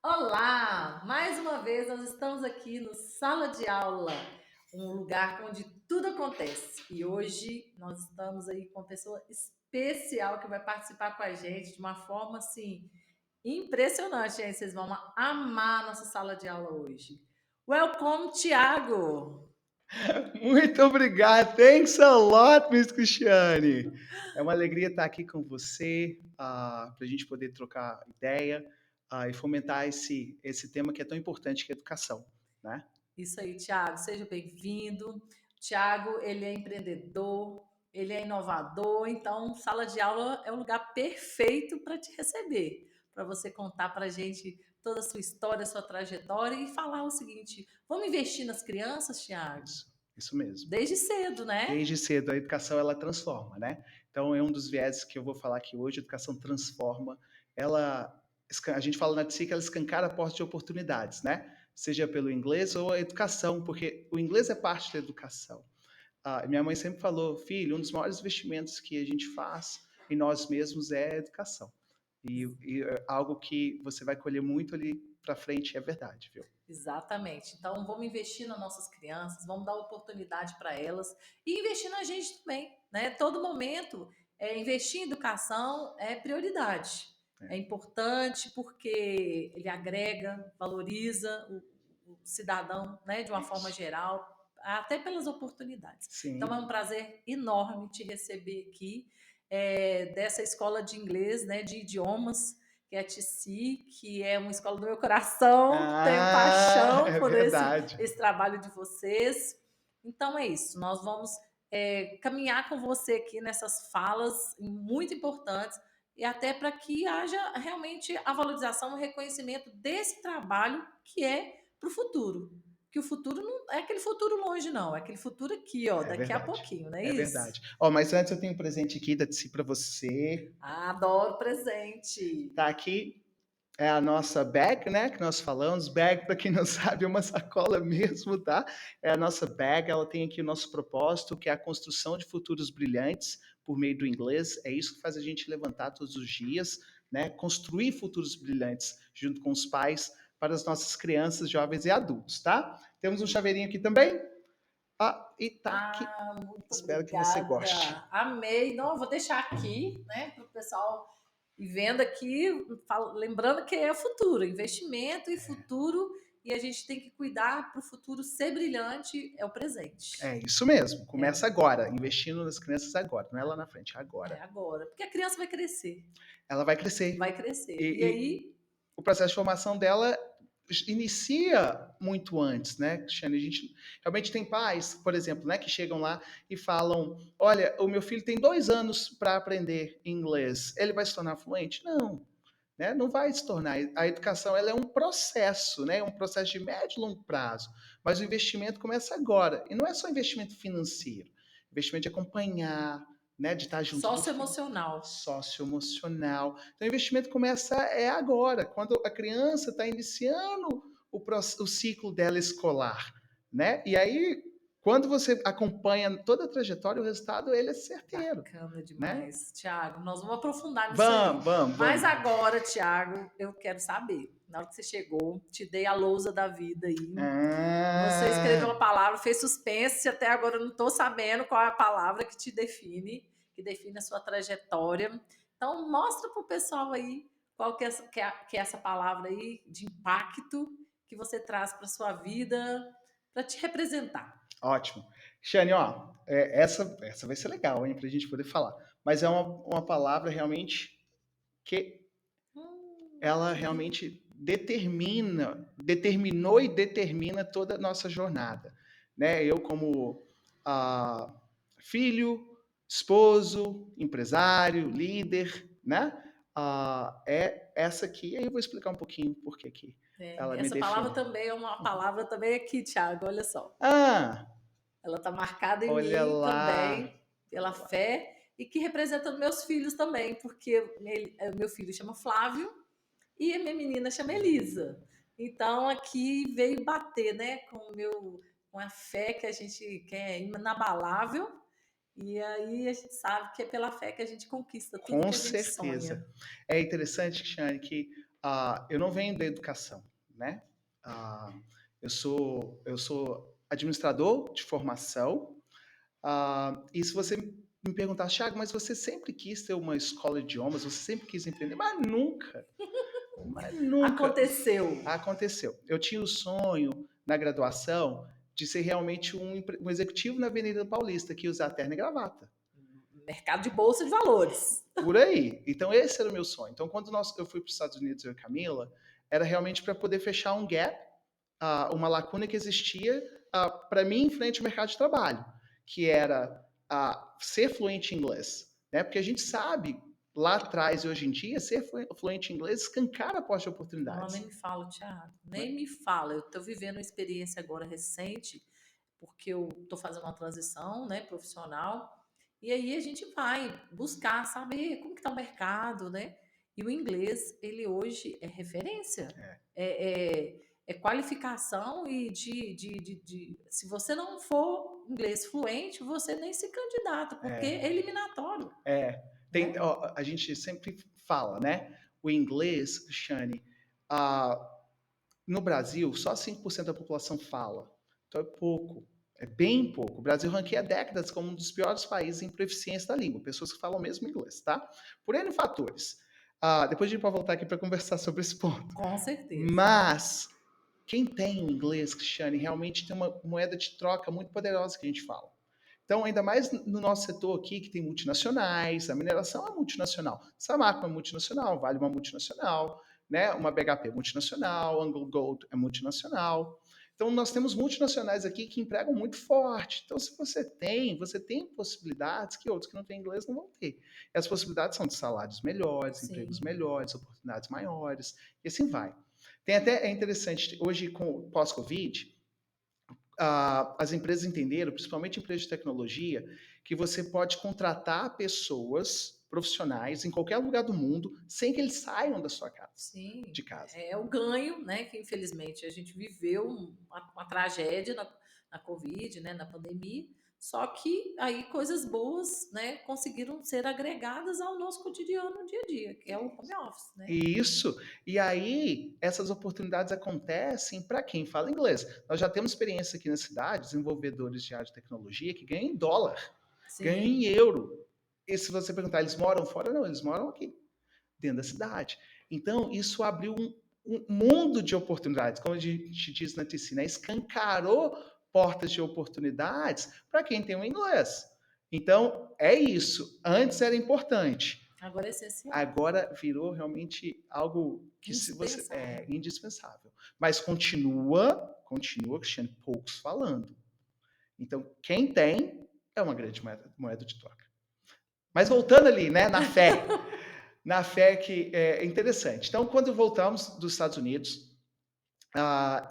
Olá! Mais uma vez nós estamos aqui no Sala de Aula, um lugar onde tudo acontece. E hoje nós estamos aí com uma pessoa especial que vai participar com a gente de uma forma assim impressionante, hein? Vocês vão amar a nossa sala de aula hoje. Welcome, Tiago! Muito obrigado. Thanks a lot, Miss Cristiane. É uma alegria estar aqui com você, para a gente poder trocar ideia, e fomentar esse tema que é tão importante, que é a educação, né? Isso aí, Tiago, seja bem-vindo. Tiago, ele é empreendedor, ele é inovador, então sala de aula é o lugar perfeito para te receber, para você contar para a gente toda a sua história, a sua trajetória e falar o seguinte: vamos investir nas crianças, Tiago? Isso mesmo. Desde cedo, né? Desde cedo, a educação ela transforma, né? Então é um dos vieses que eu vou falar aqui hoje. A educação transforma. A gente fala na TSI que ela escancara a porta de oportunidades, né? Seja pelo inglês ou a educação, porque o inglês é parte da educação. Minha mãe sempre falou, filho, um dos maiores investimentos que a gente faz em nós mesmos é a educação. E algo que você vai colher muito ali para frente é verdade, viu? Exatamente. Então, vamos investir nas nossas crianças, vamos dar oportunidade para elas e investir na gente também, né? Todo momento, investir em educação é prioridade. É É. importante porque ele agrega, valoriza o cidadão, né, de uma forma Isso. geral, até pelas oportunidades. Então, é um Sim. prazer enorme te receber aqui, dessa escola de inglês, né, de idiomas, que é a TC, que é uma escola do meu coração, tenho paixão É por verdade. esse trabalho de vocês. Então é isso, nós vamos caminhar com você aqui nessas falas muito importantes e até para que haja realmente a valorização, o reconhecimento desse trabalho que é para o futuro. Que o futuro não é aquele futuro longe, não, é aquele futuro aqui, ó, É daqui a verdade. pouquinho, não é É isso? verdade. Ó, mas antes eu tenho um presente aqui da TSI para você. Adoro presente. Tá aqui. É a nossa bag, né, que nós falamos. Bag, para quem não sabe, é uma sacola mesmo, tá? É a nossa bag, ela tem aqui o nosso propósito, que é a construção de futuros brilhantes por meio do inglês. É isso que faz a gente levantar todos os dias, né? Construir futuros brilhantes junto com os pais para as nossas crianças, jovens e adultos, tá? Temos um chaveirinho aqui também. E tá aqui. Ah, muito Espero que você goste. obrigada. Amei. Não, eu vou deixar aqui, né, para o pessoal ir vendo aqui, lembrando que é o futuro, investimento e futuro, e a gente tem que cuidar para o futuro ser brilhante, é o presente. É isso mesmo. É, Começa agora, investindo nas crianças agora, não é lá na frente, é é agora. agora. Porque a criança vai crescer, Ela vai crescer. vai crescer. E E aí, o processo de formação dela inicia muito antes, né, Cristiane? A gente realmente tem pais, por exemplo, né, que chegam lá e falam: Olha, o meu filho tem 2 anos para aprender inglês, ele vai se tornar fluente? Não, né? Não vai se tornar. A educação ela é um processo, né? É um processo de médio e longo prazo. Mas o investimento começa agora. E não é só investimento financeiro, investimento de acompanhar, né, de estar junto do filho, socioemocional. socioemocional. Então, o investimento começa agora, quando a criança está iniciando o ciclo dela escolar, né? E aí, quando você acompanha toda a trajetória, o resultado ele é certeiro, Bacana né? demais, Tiago. Nós vamos aprofundar nisso aí. Vamos, vamos, Mas vamos. agora, Tiago, eu quero saber. Na hora que você chegou, te dei a lousa da vida aí. Você escreveu Ah, uma palavra, fez suspense, até agora eu não estou sabendo qual é a palavra que te define, que define a sua trajetória. Então, mostra para o pessoal aí qual que é essa palavra aí de impacto que você traz para a sua vida, para te representar. ótimo. Xane, ó, essa vai ser legal, hein, para a gente poder falar. Mas é uma palavra realmente que ela Que lindo. realmente determinou e determina toda a nossa jornada, né? Eu como ah, filho, esposo, empresário, líder, né? É essa aqui. Aí eu vou explicar um pouquinho por que que ela me Essa palavra define. também é uma palavra também aqui, Thiago, olha só. Ah, Ela está marcada em olha mim lá, também, pela olha lá. fé, e que representa meus filhos também, porque meu filho chama Flávio e a minha menina chama Elisa. Então aqui veio bater, né, com a fé que a gente quer inabalável, e aí a gente sabe que é pela fé que a gente conquista tudo Com que a gente sonha. certeza. É interessante, Cristiane, que eu não venho da educação, né? Ah, eu sou administrador de formação. E se você me perguntar, Thiago, mas você sempre quis ter uma escola de idiomas, você sempre quis empreender? Mas nunca Aconteceu. aconteceu. Eu tinha o sonho, na graduação, de ser realmente um executivo na Avenida Paulista, que ia usar terno e gravata. Mercado de bolsa de valores. Por aí. Então, esse era o meu sonho. Então, quando eu fui para os Estados Unidos, eu e a Camila, era realmente para poder fechar um gap, uma lacuna que existia para mim em frente ao mercado de trabalho, que era ser fluente em inglês. Né? Porque a gente sabe, lá atrás e hoje em dia, ser fluente em inglês escancara a porta de Não, oportunidades. nem me fala, Thiago. Né? Nem me fala. Eu estou vivendo uma experiência agora recente, porque eu estou fazendo uma transição, né, profissional. E aí a gente vai buscar saber como que está o mercado, né? E o inglês, ele hoje é referência. É, É qualificação e se você não for inglês fluente, você nem se candidata, porque é, é eliminatório, é. né? Ó, a gente sempre fala, né? O inglês, Cristiane, ah, no Brasil, só 5% da população fala. Então é pouco. É bem pouco. O Brasil ranqueia há décadas como um dos piores países em proficiência da língua. Pessoas que falam mesmo inglês, tá? Por N fatores. Depois a gente pode voltar aqui para conversar sobre esse ponto. Com certeza. Mas quem tem o inglês, Cristiane, realmente tem uma moeda de troca muito poderosa que a gente fala. Então, ainda mais no nosso setor aqui, que tem multinacionais, a mineração é multinacional. Samarco é multinacional, Vale é uma multinacional, né? Uma BHP é multinacional, Anglo Gold é multinacional. Então, nós temos multinacionais aqui que empregam muito forte. Então, se você tem possibilidades que outros que não têm inglês não vão ter. E as possibilidades são de salários melhores, empregos Sim, melhores, oportunidades maiores, e assim vai. Tem até, é interessante, hoje, com pós-Covid, as empresas entenderam, principalmente empresas de tecnologia, que você pode contratar pessoas profissionais em qualquer lugar do mundo sem que eles saiam da sua casa, sim. de casa. É o ganho, né? Que infelizmente a gente viveu uma tragédia na Covid, né? Na pandemia. Só que aí coisas boas, né? Conseguiram ser agregadas ao nosso cotidiano no dia a dia, que é o home office, né? Isso. E aí, essas oportunidades acontecem para quem fala inglês. Nós já temos experiência aqui na cidade, desenvolvedores de área de tecnologia que ganham em dólar, ganham Sim, em euro. E se você perguntar, eles moram fora? Não, eles moram aqui, dentro da cidade. Então, isso abriu um mundo de oportunidades, como a gente diz na TC, né? Escancarou portas de oportunidades para quem tem o inglês. Então, é isso. Antes era importante. agora é essencial, Agora virou realmente algo que se você é indispensável. indispensável. Mas continua, Cristiano, poucos falando. Então, quem tem é uma grande moeda de troca. Mas voltando ali, né, na fé que é interessante. Então, quando voltamos dos Estados Unidos,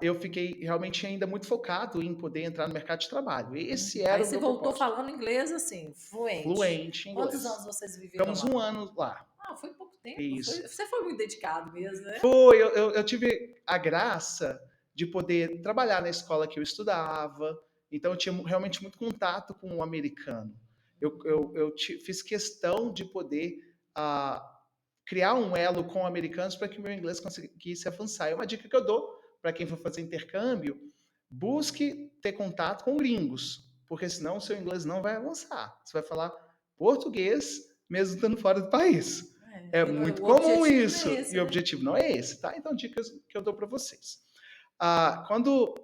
eu fiquei realmente ainda muito focado em poder entrar no mercado de trabalho. Esse Aí era o você meu voltou propósito. falando inglês assim, fluente. Fluente em Quantos inglês. anos vocês viveram Ficamos um lá? ano lá. Ah, foi pouco tempo. Isso. Você foi muito dedicado mesmo, né? Foi, eu tive a graça de poder trabalhar na escola que eu estudava, então eu tinha realmente muito contato com o americano. Fiz questão de poder criar um elo com americanos para que o meu inglês conseguisse avançar. É uma dica que eu dou para quem for fazer intercâmbio: busque ter contato com gringos, porque senão o seu inglês não vai avançar. Você vai falar português mesmo estando fora do país. É muito O comum objetivo não é isso, esse, e o né? objetivo não é esse, tá? Então, dicas que eu dou para vocês. Quando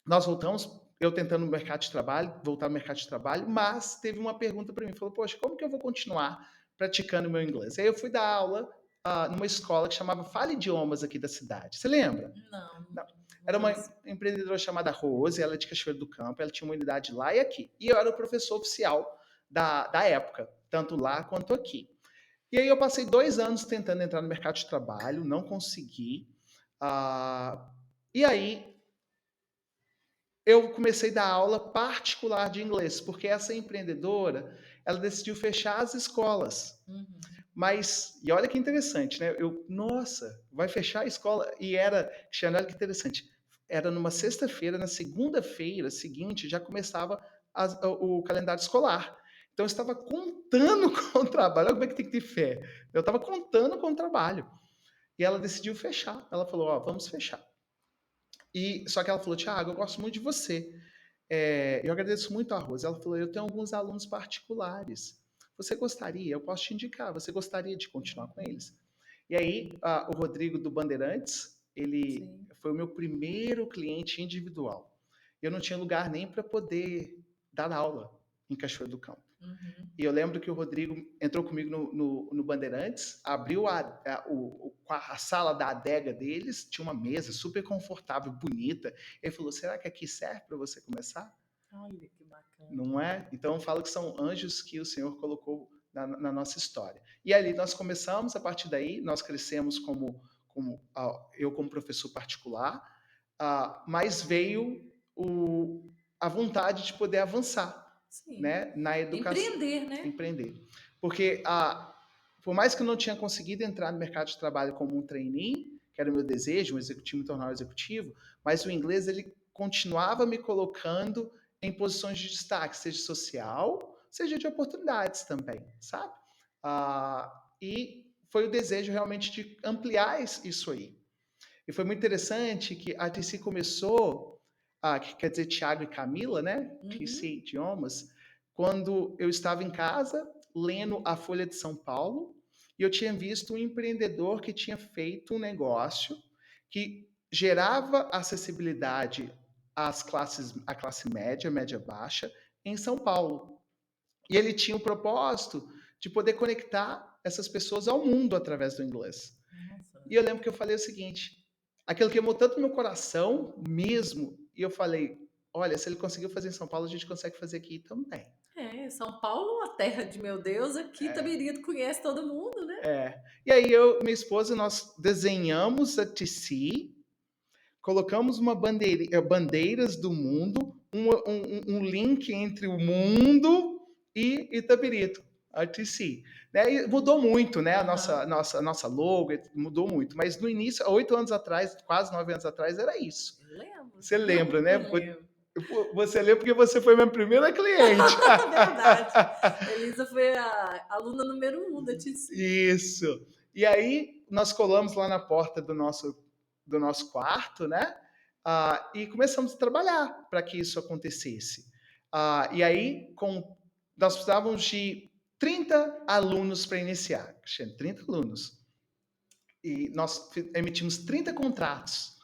nós voltamos, eu tentando no mercado de trabalho, voltar ao mercado de trabalho, mas teve uma pergunta para mim, falou, poxa, como que eu vou continuar praticando o meu inglês? Aí eu fui dar aula numa escola que chamava Fale Idiomas aqui da cidade. Você lembra? Não, Não. não Era uma conheço. empreendedora chamada Rose, ela é de Cachoeiro do Campo, ela tinha uma unidade lá e aqui. E eu era o professor oficial da época, tanto lá quanto aqui. E aí eu passei 2 anos tentando entrar no mercado de trabalho, não consegui. E aí eu comecei a dar aula particular de inglês, porque essa empreendedora, ela decidiu fechar as escolas. Uhum. Mas, e olha que interessante, né? Nossa, vai fechar a escola? E Cristiano, olha que interessante. Era numa sexta-feira, na segunda-feira seguinte, já começava o calendário escolar. Então, eu estava contando com o trabalho. Olha como é que tem que ter fé. Eu estava contando com o trabalho. E ela decidiu fechar. Ela falou, ó, vamos fechar. E só que ela falou, Thiago, eu gosto muito de você. Eu agradeço muito a Rosa. Ela falou, eu tenho alguns alunos particulares. Você gostaria? Eu posso te indicar. Você gostaria de continuar com Uhum. eles? E aí, o Rodrigo do Bandeirantes, ele Sim. foi o meu primeiro cliente individual. Eu não tinha lugar nem para poder dar aula em Cachoeiro do Campo. Uhum. E eu lembro que o Rodrigo entrou comigo no Bandeirantes, abriu a sala da adega deles, tinha uma mesa super confortável, bonita. Ele falou, será que aqui serve para você começar? Olha que bacana. Não é? Então eu falo que são anjos que o Senhor colocou na nossa história. E ali nós começamos, a partir daí, nós crescemos eu como professor particular, mas veio a vontade de poder avançar, Sim. né, na educação, Empreender, né? empreender. Porque por mais que eu não tinha conseguido entrar no mercado de trabalho como um trainee, que era o meu desejo, um executivo me tornar um executivo, mas o inglês ele continuava me colocando em posições de destaque, seja social, seja de oportunidades também, sabe? E foi o desejo realmente de ampliar isso aí. E foi muito interessante que a TC começou, que quer dizer Tiago e Camila, né? TC Uhum. Idiomas, quando eu estava em casa lendo a Folha de São Paulo e eu tinha visto um empreendedor que tinha feito um negócio que gerava acessibilidade à classe média, média baixa, em São Paulo. E ele tinha o propósito de poder conectar essas pessoas ao mundo através do inglês. Nossa. E eu lembro que eu falei o seguinte: aquilo queimou tanto no meu coração mesmo, e eu falei: olha, se ele conseguiu fazer em São Paulo, a gente consegue fazer aqui também. São Paulo, a terra de meu Deus, aqui Itabirito conhece todo mundo, né? E aí eu, minha esposa, nós desenhamos a TC, colocamos bandeiras do mundo, um link entre o mundo e Itabirito, a TC. Né? E mudou muito, né? Aham. A nossa logo mudou muito. Mas no início, há 8 anos atrás, quase 9 anos atrás, era isso. Eu lembro. Você lembra, né? Eu lembro. Você lembra porque você foi minha primeira cliente. Verdade. Elisa foi a aluna número 1 da TC. Isso. E aí nós colamos lá na porta do nosso quarto, né? E começamos a trabalhar para que isso acontecesse. E aí nós precisávamos de 30 alunos para iniciar. 30 alunos. E nós emitimos 30 contratos.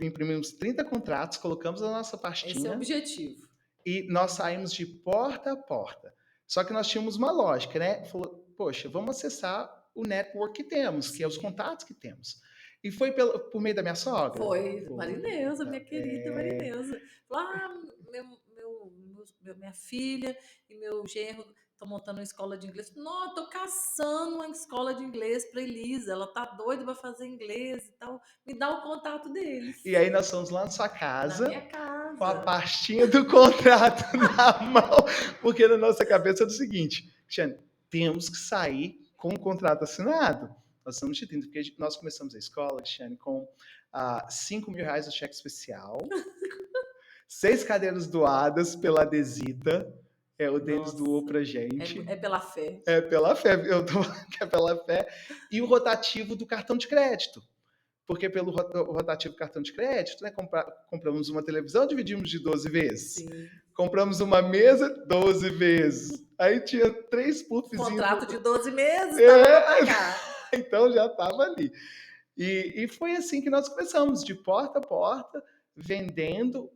Imprimimos 30 contratos, colocamos na nossa Esse é o pastinha objetivo. e nós saímos de porta a porta. Só que nós tínhamos uma lógica, né? Falou, poxa, vamos acessar o network que temos, que é os Sim. contatos que temos. E foi por meio da minha sogra? Foi, Foi. Marineusa, minha querida Marineusa. Falou, minha filha e meu genro estão montando uma escola de inglês. Não, estou caçando uma escola de inglês para Elisa. Ela tá doida para fazer inglês e tal. Me dá o contato deles. E aí nós fomos lá na sua Na casa, minha com a casa. pastinha do contrato na mão, porque na nossa cabeça é o seguinte, Cristiane, temos que sair com o contrato assinado. Nós estamos te tendo, porque nós começamos a escola, Cristiane, com R$ 5.000 de cheque especial, 6 cadeiras doadas pela Adesita, o deles doou Nossa, pra gente. é pela fé. É pela fé, eu tô que é pela fé. E o rotativo do cartão de crédito. Porque pelo rotativo cartão de crédito, né, compramos uma televisão, dividimos de 12 vezes. Sim. Compramos uma mesa, 12 vezes. Aí tinha 3 puffzinhos. Contrato de 12 meses, dava para É, pagar. então já estava ali. E foi assim que nós começamos, de porta a porta, vendendo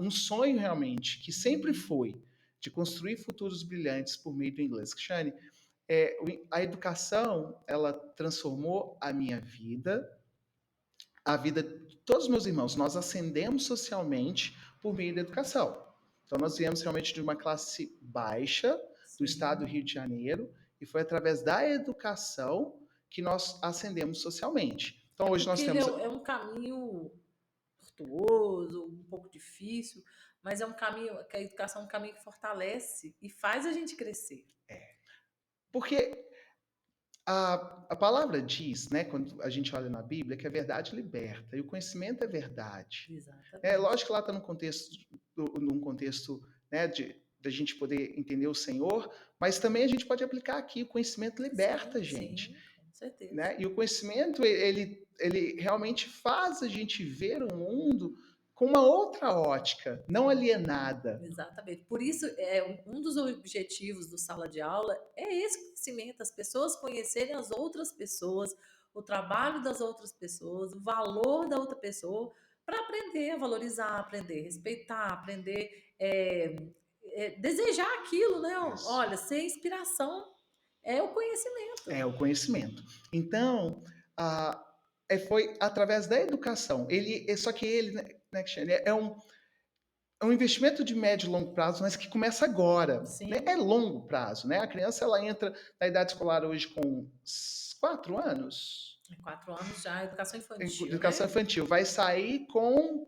um sonho realmente, que sempre foi, de construir futuros brilhantes por meio do inglês. Cristiane, a educação, ela transformou a minha vida, a vida de todos os meus irmãos. Nós ascendemos socialmente por meio da educação. Então, nós viemos realmente de uma classe baixa do estado do Sim. Rio de Janeiro e foi através da educação que nós ascendemos socialmente. Então, É hoje porque nós ele temos. é um caminho tortuoso, um pouco difícil, mas é um caminho, que a educação é um caminho que fortalece e faz a gente crescer. Porque a palavra diz, né, quando a gente olha na Bíblia, que a verdade liberta e o conhecimento é verdade. É Exatamente. lógico que lá está num contexto, né, da gente poder entender o Senhor, mas também a gente pode aplicar aqui, o conhecimento liberta a Sim, gente. sim. Com certeza. né? E o conhecimento, ele realmente faz a gente ver o mundo com uma outra ótica, não alienada. Exatamente. Por isso, um dos objetivos do sala de aula é esse conhecimento, as pessoas conhecerem as outras pessoas, o trabalho das outras pessoas, o valor da outra pessoa, para aprender a valorizar, aprender a respeitar, aprender desejar aquilo, né? Isso. Olha, ser inspiração é o conhecimento. É o conhecimento. Então, ah, foi através da educação. Só que ele, né, Cristiane, é um investimento de médio e longo prazo, mas que começa agora. Né? É Sim, longo prazo, né? A criança ela entra na idade escolar hoje com 4 anos, 4 anos já, educação em infantil, educação né? infantil, vai sair com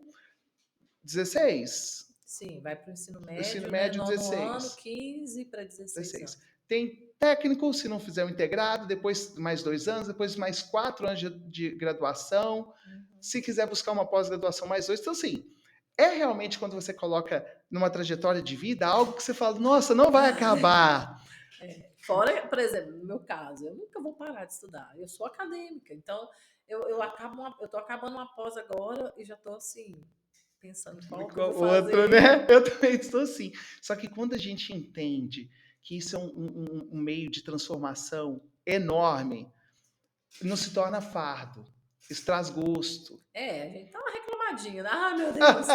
16, Sim, vai para o ensino ensino médio, né? médio Nono ano, 16. 15 para 16 16. anos. Tem técnico, se não fizer o integrado, depois mais 2 anos, depois mais 4 anos de graduação. Uhum. Se quiser buscar uma pós-graduação, mais 2. Então, assim, é realmente quando você coloca numa trajetória de vida algo que você fala, nossa, não vai acabar. Fora, por exemplo, no meu caso, eu nunca vou parar de estudar. Eu sou acadêmica, então eu tô acabando uma pós agora e já tô assim, pensando qual que eu vou O outro, fazer. né? Eu também estou assim. Só que quando a gente entende que isso é um meio de transformação enorme, não se torna fardo. Isso traz gosto. A gente tá uma reclamadinha, né? Ah, meu Deus,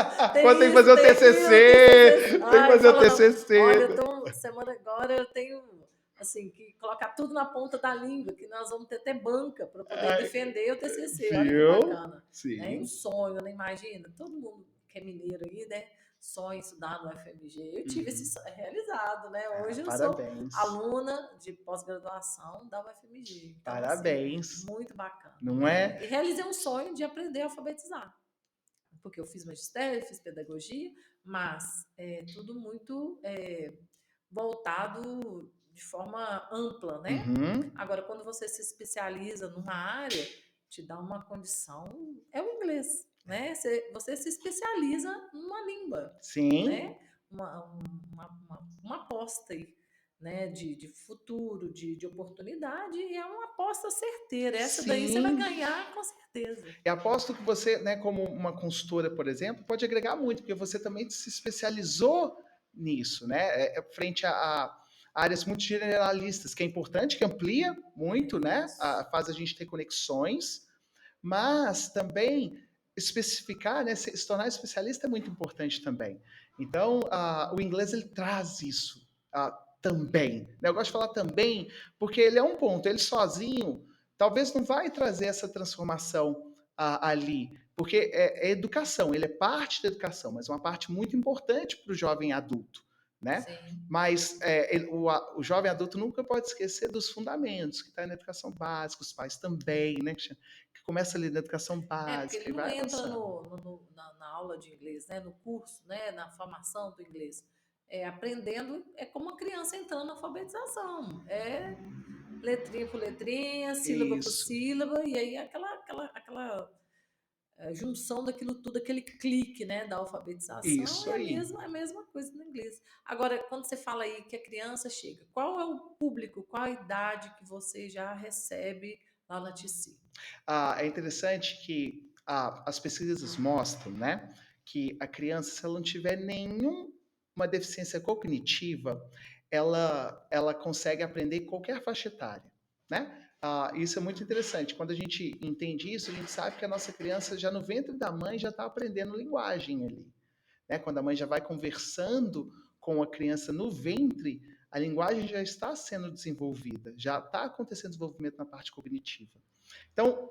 Quando tem tem que isso, fazer o tem aquilo, TCC. TCC, tem que Ai, fazer o fala não. Olha, TCC. semana agora eu tenho, assim, que colocar tudo na ponta da língua, que nós vamos ter até banca para poder Ai, defender o TCC. Olha que viu? bacana. Né? Um Sim. sonho, né? Imagina, todo mundo que é mineiro aí, né? Sonha em estudar no FMG. Eu tive esse Uhum. sonho realizado, né? Ah, Hoje eu sou parabéns. aluna de pós-graduação da UFMG. Então, assim, Parabéns. muito bacana, Não né? é? E realizei um sonho de aprender a alfabetizar, porque eu fiz magistério, fiz pedagogia, mas tudo muito voltado de forma ampla, né? Uhum. Agora, quando você se especializa numa área, te dá uma condição, é o inglês, né? Você se especializa numa língua, Sim. né? Uma aposta aí, né? De futuro, de oportunidade, e é uma aposta certeira. Essa daí você vai Sim. ganhar com certeza. E aposto que você, né, como uma consultora, por exemplo, pode agregar muito, porque você também se especializou nisso, né? Frente a áreas muito generalistas, que é importante, que amplia muito, né? Isso. Faz a gente ter conexões, mas também especificar, né? Se tornar especialista é muito importante também. Então, o inglês ele traz isso também. Né? Eu gosto de falar também, porque ele é um ponto, ele sozinho talvez não vai trazer essa transformação ali, porque é educação, ele é parte da educação, mas é uma parte muito importante para o jovem adulto, né? Sim. Mas o jovem adulto nunca pode esquecer dos fundamentos, que está na educação básica, os pais também, né? Que começa ali na educação Porque básica ele e não vai entra avançando. na aula de inglês, né? No curso, né? Na formação do inglês. Aprendendo é como uma criança entrando na alfabetização. É letrinha por letrinha, sílaba por Isso, sílaba, e aí aquela junção daquilo tudo, aquele clique, né, da alfabetização, isso é aí. a mesma coisa no inglês. Agora, quando você fala aí que a criança chega, qual é o público, qual a idade que você já recebe lá na TC? É interessante que as pesquisas mostram, né, que a criança, se ela não tiver nenhuma deficiência cognitiva, ela consegue aprender em qualquer faixa etária, né? Isso é muito interessante. Quando a gente entende isso, a gente sabe que a nossa criança já no ventre da mãe já está aprendendo linguagem ali, né? Quando a mãe já vai conversando com a criança no ventre, a linguagem já está sendo desenvolvida, já está acontecendo desenvolvimento na parte cognitiva. Então,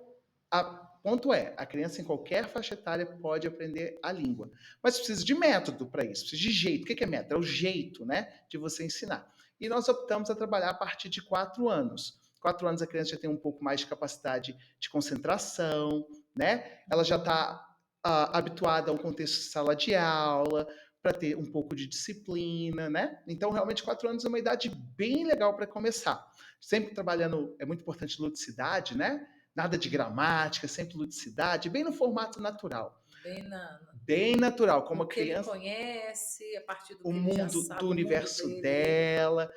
ponto é, a criança em qualquer faixa etária pode aprender a língua. Mas precisa de método para isso, precisa de jeito. O que é método? É o jeito, né, de você ensinar. E nós optamos a trabalhar a partir de 4 anos. 4 anos a criança já tem um pouco mais de capacidade de concentração, né? Ela já está habituada a um contexto de sala de aula, para ter um pouco de disciplina, né? Então, realmente, 4 anos é uma idade bem legal para começar. Sempre trabalhando, é muito importante ludicidade, né? Nada de gramática, sempre ludicidade, bem no formato natural. Bem Bem natural, como no a que ele criança, conhece, a partir do o que ele já mundo do sabe, o mundo universo dele. dela,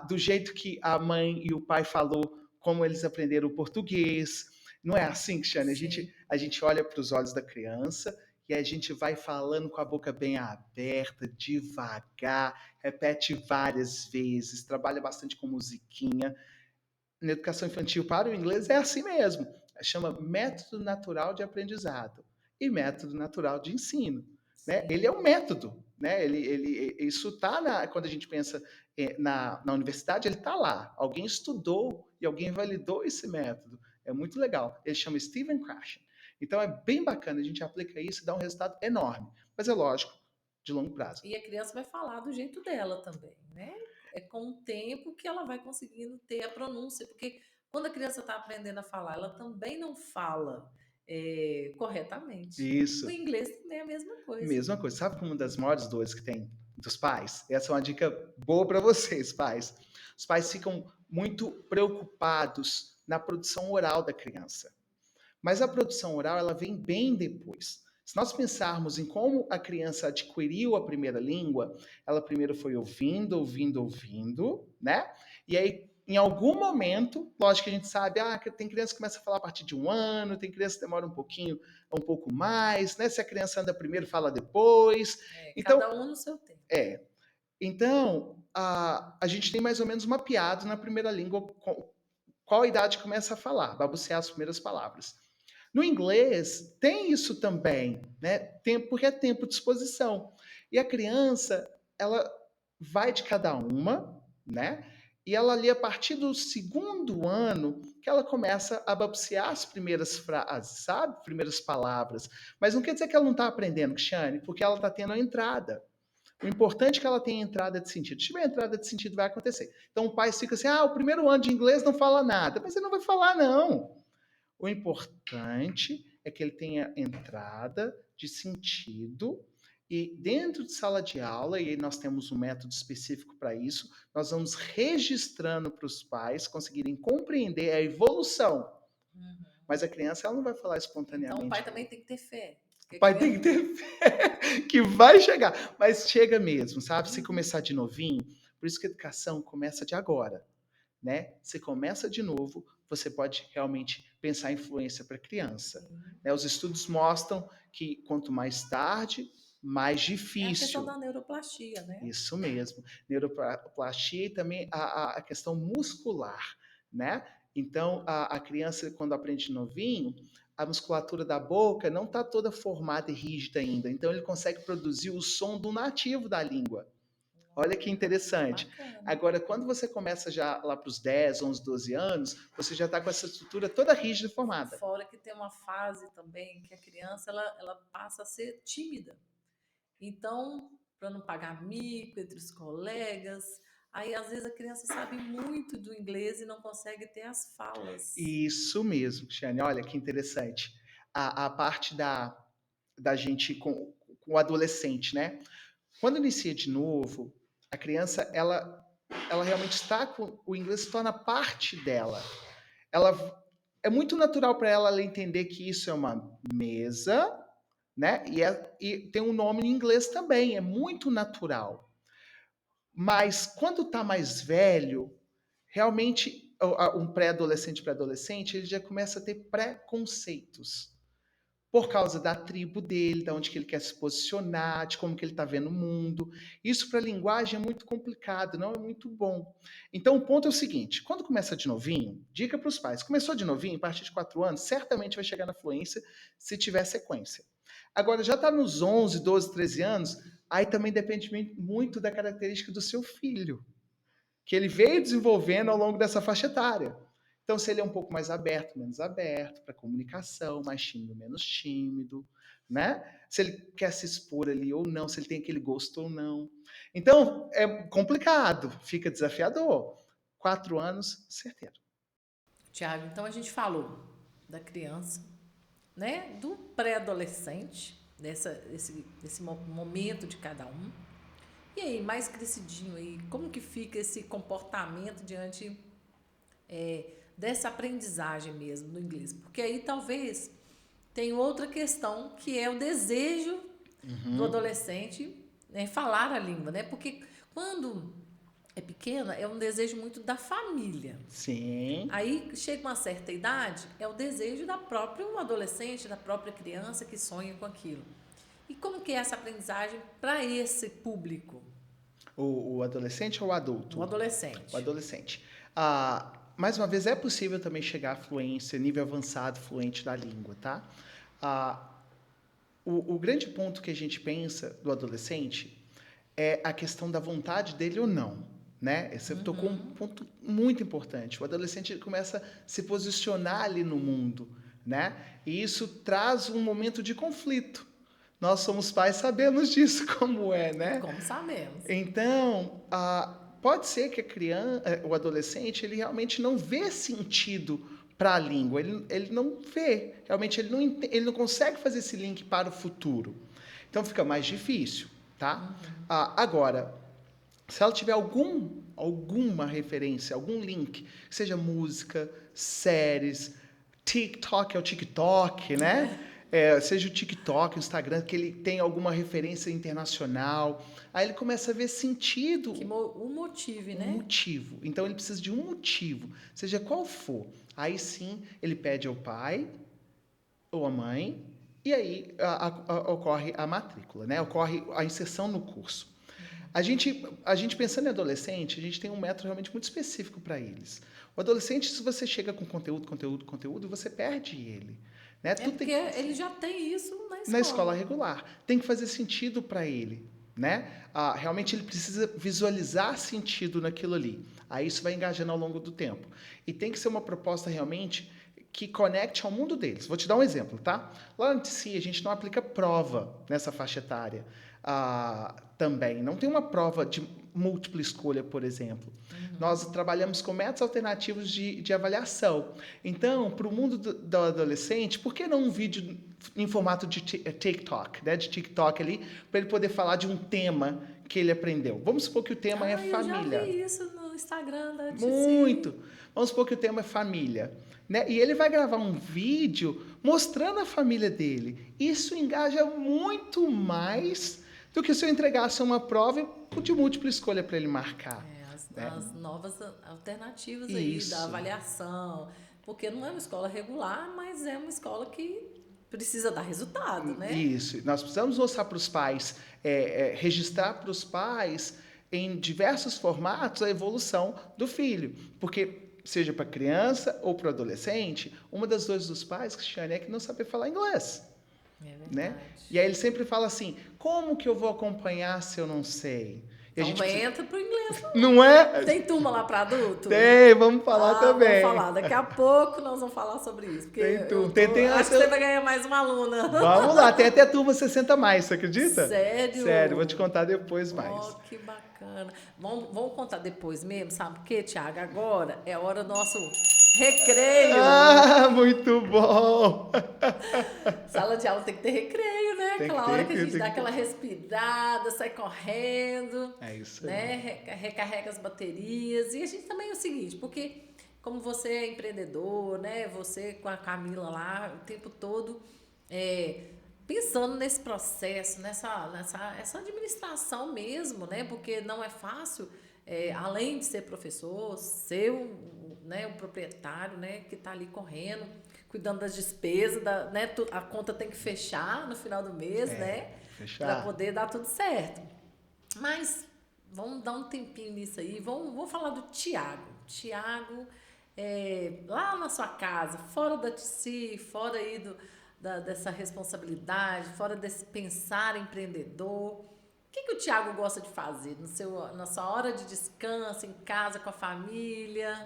do jeito que a mãe e o pai falou como eles aprenderam o português. Não é assim, Cristiane? Sim. A gente olha para os olhos da criança e a gente vai falando com a boca bem aberta, devagar, repete várias vezes, trabalha bastante com musiquinha. Na educação infantil para o inglês é assim mesmo. Chama método natural de aprendizado e método natural de ensino. Né? Ele é Sim. um método. Né? Isso está quando a gente pensa na universidade, ele está lá. Alguém estudou e alguém validou esse método. É muito legal. Ele chama Stephen Krashen. Então é bem bacana, a gente aplica isso e dá um resultado enorme. Mas é lógico, de longo prazo. E a criança vai falar do jeito dela também, né? É com o tempo que ela vai conseguindo ter a pronúncia, porque quando a criança está aprendendo a falar, ela também não fala corretamente. O Isso. inglês também é a mesma coisa. Mesma coisa. Sabe como uma das maiores dores que tem dos pais? Essa é uma dica boa para vocês, pais. Os pais ficam muito preocupados na produção oral da criança. Mas a produção oral, ela vem bem depois. Se nós pensarmos em como a criança adquiriu a primeira língua, ela primeiro foi ouvindo, né? E aí, em algum momento, lógico que a gente sabe, tem criança que começa a falar a partir de 1 ano, tem criança que demora um pouco mais, né? Se a criança anda primeiro, fala depois. Então, Cada um no seu tempo. a gente tem mais ou menos mapeado na primeira língua qual idade começa a falar, balbuciar as primeiras palavras. No inglês, tem isso também, né? Porque é tempo de exposição. E a criança, ela vai de cada uma, né? E ela ali, a partir do segundo ano, que ela começa a balbuciar as primeiras frases, sabe? Primeiras palavras. Mas não quer dizer que ela não está aprendendo, Cristiane, porque ela está tendo a entrada. O importante é que ela tenha entrada de sentido. Se tiver entrada de sentido, vai acontecer. Então o pai fica assim: o primeiro ano de inglês não fala nada. Mas ele não vai falar, não. O importante é que ele tenha entrada de sentido e dentro de sala de aula, e aí nós temos um método específico para isso, nós vamos registrando para os pais conseguirem compreender a evolução. Uhum. Mas a criança ela não vai falar Então o pai espontaneamente. também tem que ter fé. O pai tem que ter fé que vai chegar, mas chega mesmo, sabe? Se começar de novinho, por isso que a educação começa de agora, né? Você começa de novo, você pode realmente pensar em influência para a criança. Né? Os estudos mostram que quanto mais tarde, mais É a questão difícil. da neuroplastia, né? Isso mesmo. Neuroplastia e também a questão muscular, né? Então, a criança, quando aprende novinho, a musculatura da boca não está toda formada e rígida ainda. Então, ele consegue produzir o som do nativo da língua. Olha que interessante. Bacana. Agora, quando você começa já lá para os 10, 11, 12 anos, você já está com essa estrutura toda rígida e formada. Fora que tem uma fase também que a criança ela passa a ser tímida. Então, para não pagar mico entre os colegas, aí às vezes a criança sabe muito do inglês e não consegue ter as falas. Isso mesmo, Cristiane. Olha que interessante. A parte da gente com o adolescente, né? Quando inicia de novo, a criança, ela realmente está com o inglês se torna parte dela. Ela é muito natural para ela entender que isso é uma mesa, né? E tem um nome em inglês também, é muito natural. Mas quando está mais velho, realmente um pré-adolescente, ele já começa a ter preconceitos por causa da tribo dele, de onde que ele quer se posicionar, de como que ele está vendo o mundo. Isso para a linguagem é muito complicado, não é muito bom. Então o ponto é o seguinte: quando começa de novinho, dica para os pais, começou de novinho, a partir de 4 anos, certamente vai chegar na fluência se tiver sequência. Agora, já está nos 11, 12, 13 anos, aí também depende muito da característica do seu filho, que ele veio desenvolvendo ao longo dessa faixa etária. Então, se ele é um pouco mais aberto, menos aberto para comunicação, mais tímido, menos tímido, né? Se ele quer se expor ali ou não, se ele tem aquele gosto ou não. Então, é complicado, fica desafiador. 4 anos, certeiro. Tiago, então a gente falou da criança, né? Do pré-adolescente, desse momento de cada um. E aí, mais crescidinho aí, como que fica esse comportamento diante dessa aprendizagem mesmo do inglês? Porque aí talvez tem outra questão que é o desejo do adolescente, né, falar a língua, né? Porque quando é pequena, é um desejo muito da família. Sim. Aí chega uma certa idade, é o desejo da própria adolescente, da própria criança que sonha com aquilo. E como que é essa aprendizagem para esse público? O adolescente ou o adulto? O adolescente. O adolescente. Mais uma vez, é possível também chegar à fluência, nível avançado, fluente da língua, tá? O grande ponto que a gente pensa do adolescente é a questão da vontade dele ou não, né? Você tocou um ponto muito importante. O adolescente ele começa a se posicionar ali no mundo, né? E isso traz um momento de conflito. Nós somos pais, sabemos disso como é, né? Como sabemos. Então, pode ser que a criança, o adolescente, ele realmente não vê sentido para a língua. Ele não vê. Realmente, ele não consegue fazer esse link para o futuro. Então, fica mais difícil, tá? Agora, se ela tiver alguma referência, algum link, seja música, séries, TikTok é o TikTok, né? Seja o TikTok, o Instagram, que ele tem alguma referência internacional, aí ele começa a ver sentido. O motivo, né? Um motivo. Então ele precisa de um motivo, seja qual for. Aí sim ele pede ao pai ou à mãe, e aí ocorre a matrícula, né? Ocorre a inserção no curso. A gente pensando em adolescente, a gente tem um método realmente muito específico para eles. O adolescente, se você chega com conteúdo, você perde ele. Né? Porque ele já tem isso na escola. Na escola regular. Tem que fazer sentido para ele. Né? Realmente ele precisa visualizar sentido naquilo ali. Aí isso vai engajando ao longo do tempo. E tem que ser uma proposta realmente que conecte ao mundo deles. Vou te dar um exemplo, tá? Lá no TC, a gente não aplica prova nessa faixa etária. Também. Não tem uma prova de múltipla escolha, por exemplo. Nós trabalhamos com métodos alternativos de avaliação. Então, para o mundo do adolescente, por que não um vídeo em formato de TikTok, né? De TikTok ali, para ele poder falar de um tema que ele aprendeu? Vamos supor que o tema é família. Eu já vi isso no Instagram da TC. Muito. Vamos supor que o tema é família. Né? E ele vai gravar um vídeo mostrando a família dele. Isso engaja muito mais do que se eu entregasse uma prova de múltipla escolha para ele marcar. As novas alternativas aí da avaliação. Porque não é uma escola regular, mas é uma escola que precisa dar resultado, né? Isso. Nós precisamos mostrar para os pais, registrar para os pais em diversos formatos a evolução do filho. Porque, seja para criança ou para adolescente, uma das dores dos pais, Cristiane, é que não sabe falar inglês. Né? E aí ele sempre fala assim, como que eu vou acompanhar se eu não sei? E então entra pro inglês. Não é? Tem turma lá para adulto? Tem, vamos falar também. Vamos falar. Daqui a pouco nós vamos falar sobre isso. Tem turma. Acho que você vai ganhar mais uma aluna. Vamos lá, tem até turma 60 mais, você acredita? Sério? Sério, vou te contar depois mais. Que bacana. Vamos contar depois mesmo, sabe por quê, Thiago? Agora é hora do nosso recreio. Muito bom! Sala de aula tem que ter recreio, né? Aquela hora que a gente dá aquela respirada, sai correndo. É isso né? Recarrega as baterias. E a gente também é o seguinte, porque como você é empreendedor, né? Você com a Camila lá o tempo todo pensando nesse processo, essa administração mesmo, né? Porque não é fácil, além de ser professor, ser o proprietário, né? Que está ali correndo, cuidando das despesas, né? A conta tem que fechar no final do mês, né? Para poder dar tudo certo. Mas vamos dar um tempinho nisso aí. Vamos falar do Thiago. Thiago, lá na sua casa, fora da TC, fora aí dessa responsabilidade, fora desse pensar empreendedor. O que o Thiago gosta de fazer na sua hora de descanso, em casa, com a família?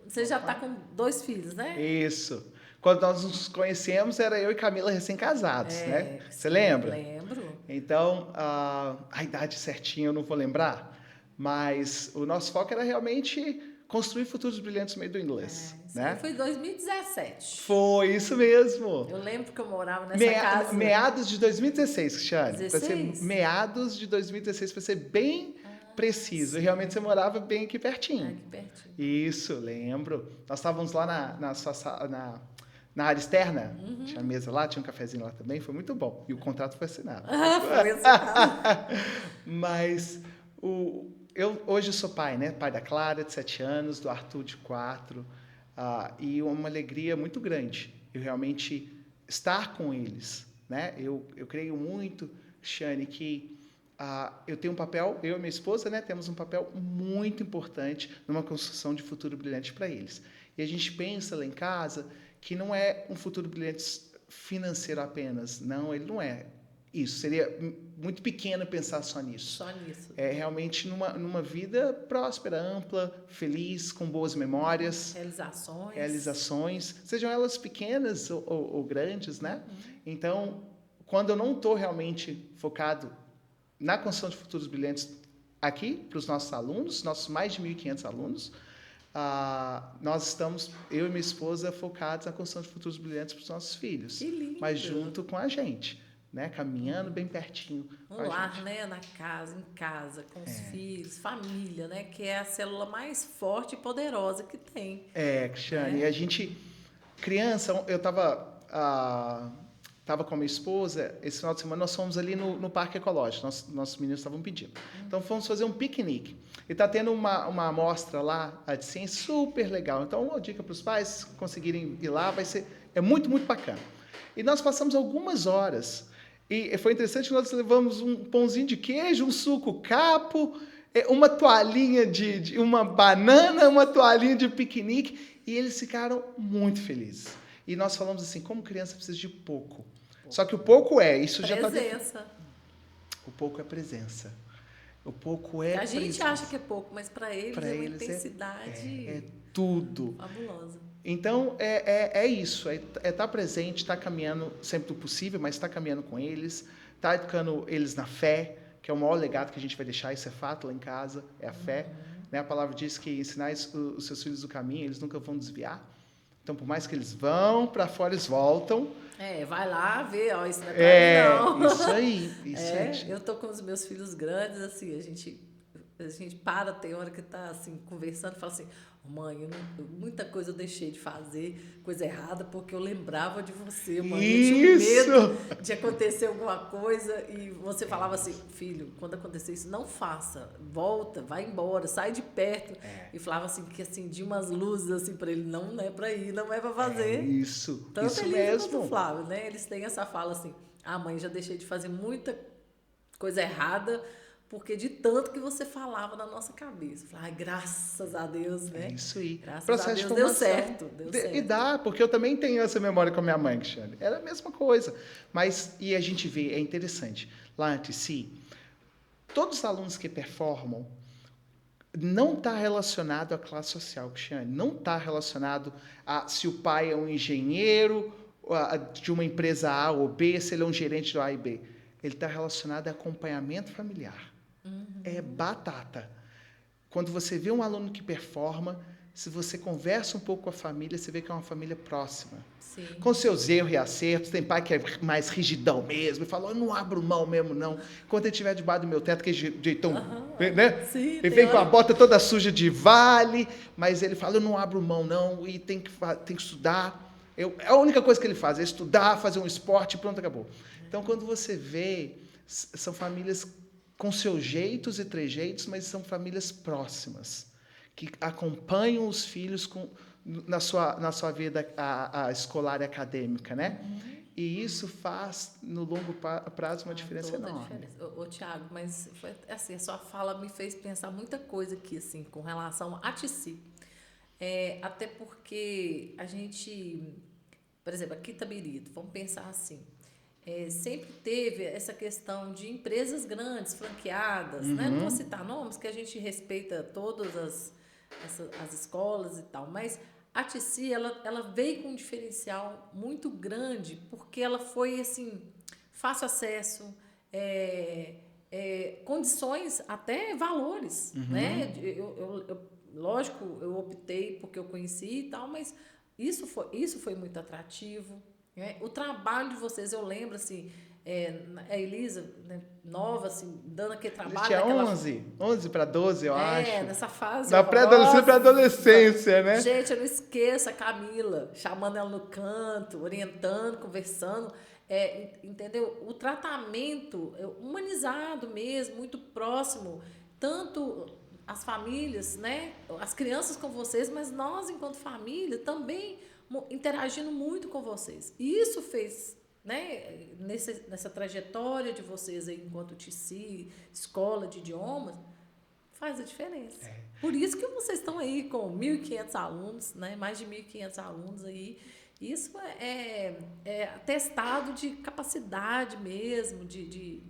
Você já está com 2 filhos, né? Isso. Quando nós nos conhecemos, era eu e Camila recém-casados, né? Você lembra? Lembro. Então, a idade certinha eu não vou lembrar, mas o nosso foco era realmente construir futuros brilhantes no meio do inglês. Né? Foi em 2017. Foi, isso mesmo. Eu lembro que eu morava nessa casa. Meados de 2016, Cristiane. 16? Meados de 2016, para ser bem preciso. Sim. E realmente você morava bem aqui pertinho. Aqui pertinho. Isso, lembro. Nós estávamos lá na área externa, tinha mesa lá, tinha um cafezinho lá também, foi muito bom. E o contrato foi assinado. Foi assinado. Mas eu hoje sou pai, né? Pai da Clara, de 7 anos, do Arthur, de 4, e uma alegria muito grande eu realmente estar com eles, né? Eu creio muito, Cristiane, que eu tenho um papel, eu e minha esposa, né? Temos um papel muito importante numa construção de futuro brilhante para eles. E a gente pensa lá em casa que não é um futuro brilhante financeiro apenas, não, ele não é. Isso, seria muito pequeno pensar só nisso. Só nisso. É realmente numa vida próspera, ampla, feliz, com boas memórias. Realizações, sejam elas pequenas ou grandes, né? Então, quando eu não estou realmente focado na construção de futuros brilhantes aqui, para os nossos alunos, nossos mais de 1.500 alunos, nós estamos, eu e minha esposa, focados na construção de futuros brilhantes para os nossos filhos. Que lindo! Mas junto com a gente. Né, caminhando bem pertinho. Um lar, né, na casa, em casa, com os filhos, família, né, que é a célula mais forte e poderosa que tem. Cristiane, e a gente, criança, eu tava com a minha esposa, esse final de semana nós fomos ali no Parque Ecológico, nossos meninos estavam pedindo. Então fomos fazer um piquenique. E tá tendo uma amostra lá de ciência super legal. Então, uma dica para os pais conseguirem ir lá, é muito, muito bacana. E nós passamos algumas horas. E foi interessante que nós levamos um pãozinho de queijo, um suco capo, uma toalhinha uma banana, uma toalhinha de piquenique, e eles ficaram muito felizes. E nós falamos assim, como criança precisa de pouco. Só que o pouco isso já está... Presença. O pouco é presença. O pouco é A gente presença. acha que é pouco, mas para eles é uma intensidade... É tudo. Fabulosa. Então, é isso, estar presente, estar caminhando sempre do possível, mas estar caminhando com eles, estar educando eles na fé, que é o maior legado que a gente vai deixar, isso é fato lá em casa, é a fé. Né? A palavra diz que ensinar os seus filhos do caminho, eles nunca vão desviar. Então, por mais que eles vão para fora, eles voltam. Vai lá ver, isso não é pra mim, não. Isso aí. Eu tô com os meus filhos grandes, assim, a gente tem hora que tá assim, conversando e fala assim, mãe, muita coisa eu deixei de fazer, coisa errada, porque eu lembrava de você, mãe. Eu tinha medo de acontecer alguma coisa e você falava assim, filho, quando acontecer isso, não faça, volta, vai embora, sai de perto. E falava assim, que acendia umas luzes assim para ele, não é para ir, não é para fazer. Isso ele mesmo. quanto o Flávio, né? Eles têm essa fala assim, mãe, já deixei de fazer muita coisa errada, porque de tanto que você falava na nossa cabeça. Falei, graças a Deus, né? Isso aí. Graças a Deus deu certo. E dá, porque eu também tenho essa memória com a minha mãe, Cristiane. Era a mesma coisa. E a gente vê, é interessante, lá antes, todos os alunos que performam não está relacionado à classe social, Cristiane. Não está relacionado a se o pai é um engenheiro de uma empresa A ou B, se ele é um gerente do A e B. Ele está relacionado a acompanhamento familiar. É batata. Quando você vê um aluno que performa, se você conversa um pouco com a família, você vê que é uma família próxima. Sim. Com seus erros e acertos. Tem pai que é mais rigidão mesmo, e fala, eu não abro mão mesmo, não. Enquanto ele estiver debaixo do meu teto, que é jeitão, né? Sim, ele vem com a bota toda suja de vale, mas ele fala, eu não abro mão, não, e tem que estudar. A única coisa que ele faz é estudar, fazer um esporte, pronto, acabou. Então, quando você vê, são famílias com seus jeitos e trejeitos, mas são famílias próximas, que acompanham os filhos na sua vida escolar e acadêmica, né? E isso faz, no longo prazo, uma diferença enorme. Tiago, mas foi assim, a sua fala me fez pensar muita coisa aqui, assim, com relação a Tici. Até porque a gente, por exemplo, aqui em Itabirito, vamos pensar assim, sempre teve essa questão de empresas grandes, franqueadas, né? Não vou citar nomes, que a gente respeita todas as escolas e tal, mas a Tici, ela veio com um diferencial muito grande, porque ela foi, assim, fácil acesso, condições, até valores, né? Lógico, eu optei porque eu conheci e tal, mas isso foi muito atrativo. O trabalho de vocês, eu lembro, assim, a Elisa, né, nova, assim, dando aquele trabalho. Tinha 11 para 12, eu acho. Nessa fase. Da pré-adolescência para adolescência, né? Gente, eu não esqueço a Camila, chamando ela no canto, orientando, conversando. Entendeu? O tratamento humanizado mesmo, muito próximo, tanto as famílias, né? As crianças com vocês, mas nós, enquanto família, também interagindo muito com vocês. E isso fez, né, nessa trajetória de vocês aí, enquanto TC, escola de idiomas, faz a diferença. Por isso que vocês estão aí com 1.500 alunos, né? Mais de 1.500 alunos aí. Isso é atestado de capacidade mesmo, de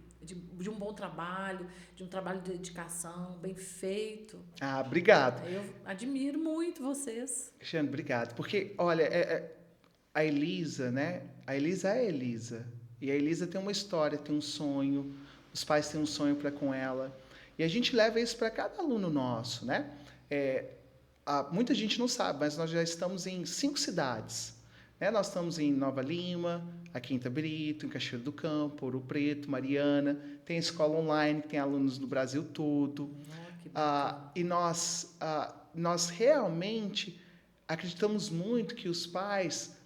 um bom trabalho, de um trabalho de dedicação, bem feito. Ah, obrigado. Eu admiro muito vocês. Cristiano, obrigado. Porque, olha, a Elisa, né? A Elisa é a Elisa. E a Elisa tem uma história, tem um sonho. Os pais têm um sonho para com ela. E a gente leva isso para cada aluno nosso, né? Muita gente não sabe, mas nós já estamos em 5 cidades. Né? Nós estamos em Nova Lima, aqui em Itabirito, em Cachoeiro do Campo, Ouro Preto, Mariana. Tem escola online, que tem alunos do Brasil todo. E nós realmente acreditamos muito que os pais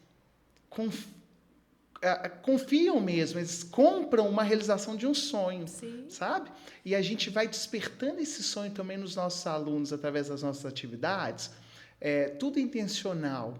confiam mesmo, eles compram uma realização de um sonho, Sim. sabe? E a gente vai despertando esse sonho também nos nossos alunos através das nossas atividades, tudo intencional.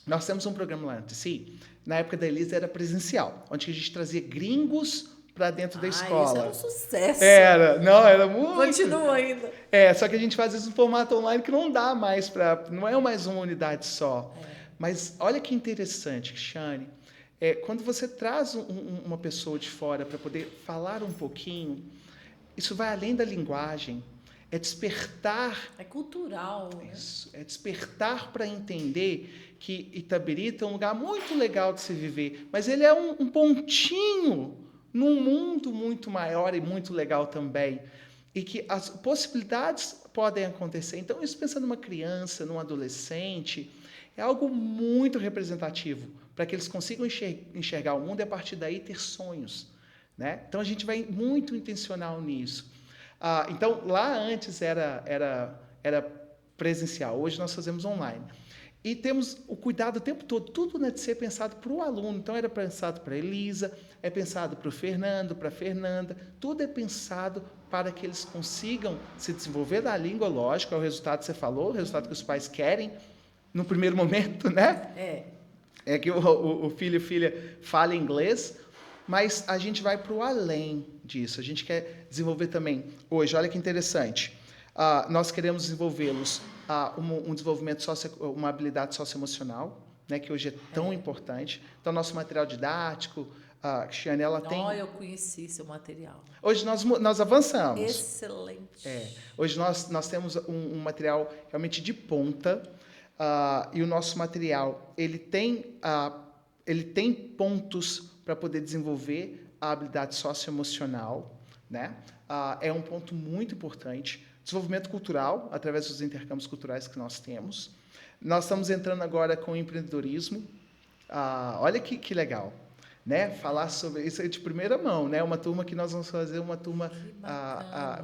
Nós temos um programa lá no TC, na época da Elisa era presencial, onde a gente trazia gringos para dentro da escola. Isso era um sucesso. Era muito. Continua ainda. Só que a gente faz isso no formato online que não dá mais não é mais uma unidade só. Mas olha que interessante, Cristiane. Quando você traz uma pessoa de fora para poder falar um pouquinho, isso vai além da linguagem. É despertar. É cultural. Isso, é despertar para entender que Itabirito é um lugar muito legal de se viver, mas ele é um pontinho num mundo muito maior e muito legal também. E que as possibilidades podem acontecer. Então, isso pensando numa criança, num adolescente, é algo muito representativo para que eles consigam enxergar o mundo e, a partir daí, ter sonhos. Né? Então, a gente vai muito intencional nisso. Então, lá antes era presencial, hoje nós fazemos online. E temos o cuidado o tempo todo, tudo na TC é pensado para o aluno. Então, era pensado para a Elisa, é pensado para o Fernando, para a Fernanda, tudo é pensado para que eles consigam se desenvolver da língua, lógico, é o resultado que você falou, o resultado que os pais querem, no primeiro momento, né? É que o filho e filha falem inglês, mas a gente vai para o além disso. A gente quer desenvolver também, hoje, olha que interessante, nós queremos desenvolvê-los um desenvolvimento, uma habilidade socioemocional, né, que hoje é tão importante. Então, nosso material didático, a Cristiane, ela tem... Eu conheci seu material. Hoje nós avançamos. Excelente. Hoje nós temos um material realmente de ponta, e o nosso material ele tem pontos para poder desenvolver a habilidade socioemocional, né? É um ponto muito importante. Desenvolvimento cultural, através dos intercâmbios culturais que nós temos. Nós estamos entrando agora com o empreendedorismo. Olha que legal. Né? Falar sobre isso de primeira mão, né? Uma turma que nós vamos fazer, uma turma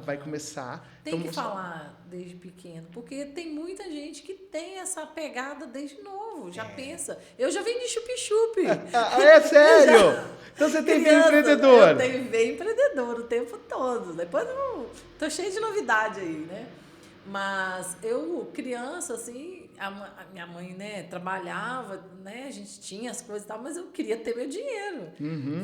vai começar. Tem que falar desde pequeno, porque tem muita gente que tem essa pegada desde novo, já pensa. Eu já vendi chup-chup. É sério? Então você tem veio empreendedor. Eu tenho veio empreendedor o tempo todo. Depois eu tô cheio de novidade aí, né? Mas eu, criança, assim, a minha mãe, né, trabalhava, né, a gente tinha as coisas e tal, mas eu queria ter meu dinheiro.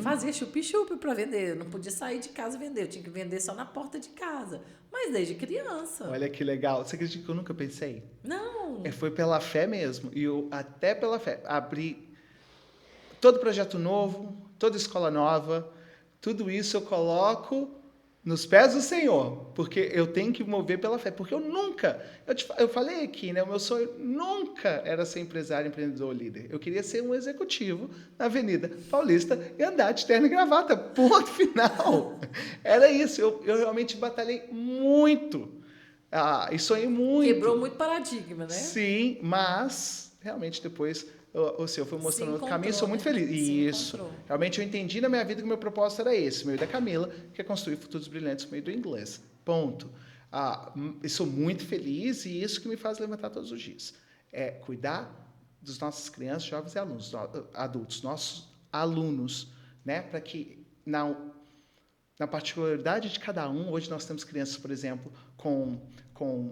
Fazia chup-chup para vender, eu não podia sair de casa e vender, eu tinha que vender só na porta de casa. Mas desde criança. Olha que legal. Você acredita que eu nunca pensei? Não. Foi pela fé mesmo. E eu, até pela fé, abri todo projeto novo, toda escola nova, tudo isso eu coloco nos pés do Senhor, porque eu tenho que mover pela fé, porque eu falei aqui, né, o meu sonho nunca era ser empresário, empreendedor, líder. Eu queria ser um executivo na Avenida Paulista e andar de terno e gravata, ponto final. Era isso, eu realmente batalhei muito, e sonhei muito. Quebrou muito paradigma, né? Sim, mas realmente depois o Senhor foi mostrando outro caminho, sou muito feliz. Isso. Realmente eu entendi na minha vida que o meu propósito era esse, o meio da Camila, que é construir futuros brilhantes no meio do inglês. Ponto. Eu sou muito feliz e isso que me faz levantar todos os dias. É cuidar dos nossos crianças, jovens e adultos, nossos alunos, né? Para que na particularidade de cada um. Hoje nós temos crianças, por exemplo, com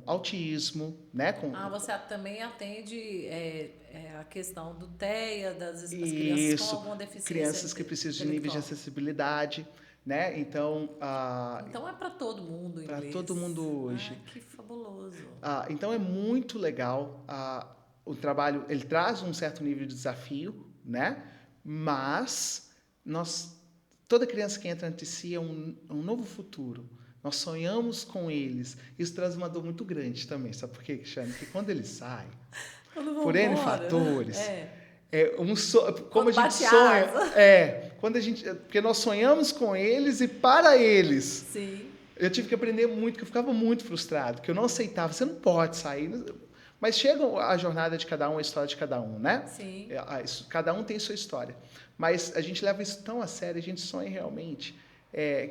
autismo, né? Você também atende a questão do TEA, as crianças com Isso, alguma deficiência crianças que precisam de níveis de intelectual. acessibilidade, né? Então, Então é para todo mundo o para inglês. todo mundo hoje. Que fabuloso. Então é muito legal. O trabalho, ele traz um certo nível de desafio, né? Mas toda criança que entra ante si é um novo futuro. Nós sonhamos com eles. Isso traz uma dor muito grande também. Sabe por quê, Cristiane? Porque quando eles saem, por N fatores, como a gente sonha, porque nós sonhamos com eles e para eles. Sim. Eu tive que aprender muito, que eu ficava muito frustrado, que eu não aceitava. Você não pode sair. Mas chega a jornada de cada um, a história de cada um, né? Sim. Cada um tem sua história. Mas a gente leva isso tão a sério, a gente sonha realmente,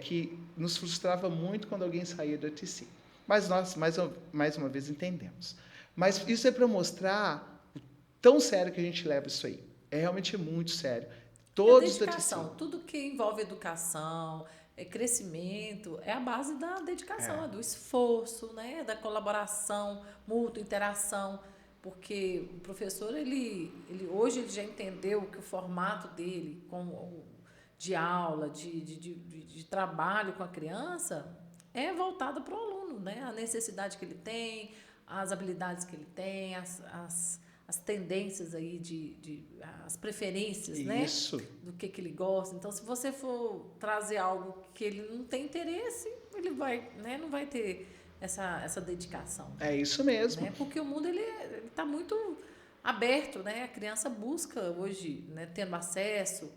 que nos frustrava muito quando alguém saía do TC. Mas nós, mais uma vez, entendemos. Mas isso é para mostrar o tão sério que a gente leva isso aí. É realmente muito sério. Todos dedicação, tudo que envolve educação, crescimento, é a base da dedicação, do esforço, né? Da colaboração mútua, interação. Porque o professor, hoje ele já entendeu que o formato dele de aula, de trabalho com a criança, é voltado para o aluno, né? A necessidade que ele tem, as habilidades que ele tem, as tendências aí, as preferências, isso, né? Do que ele gosta. Então, se você for trazer algo que ele não tem interesse, ele vai, né? Não vai ter essa dedicação. É isso mesmo. Né? Porque o mundo ele está muito aberto, né? A criança busca hoje, né? Tendo acesso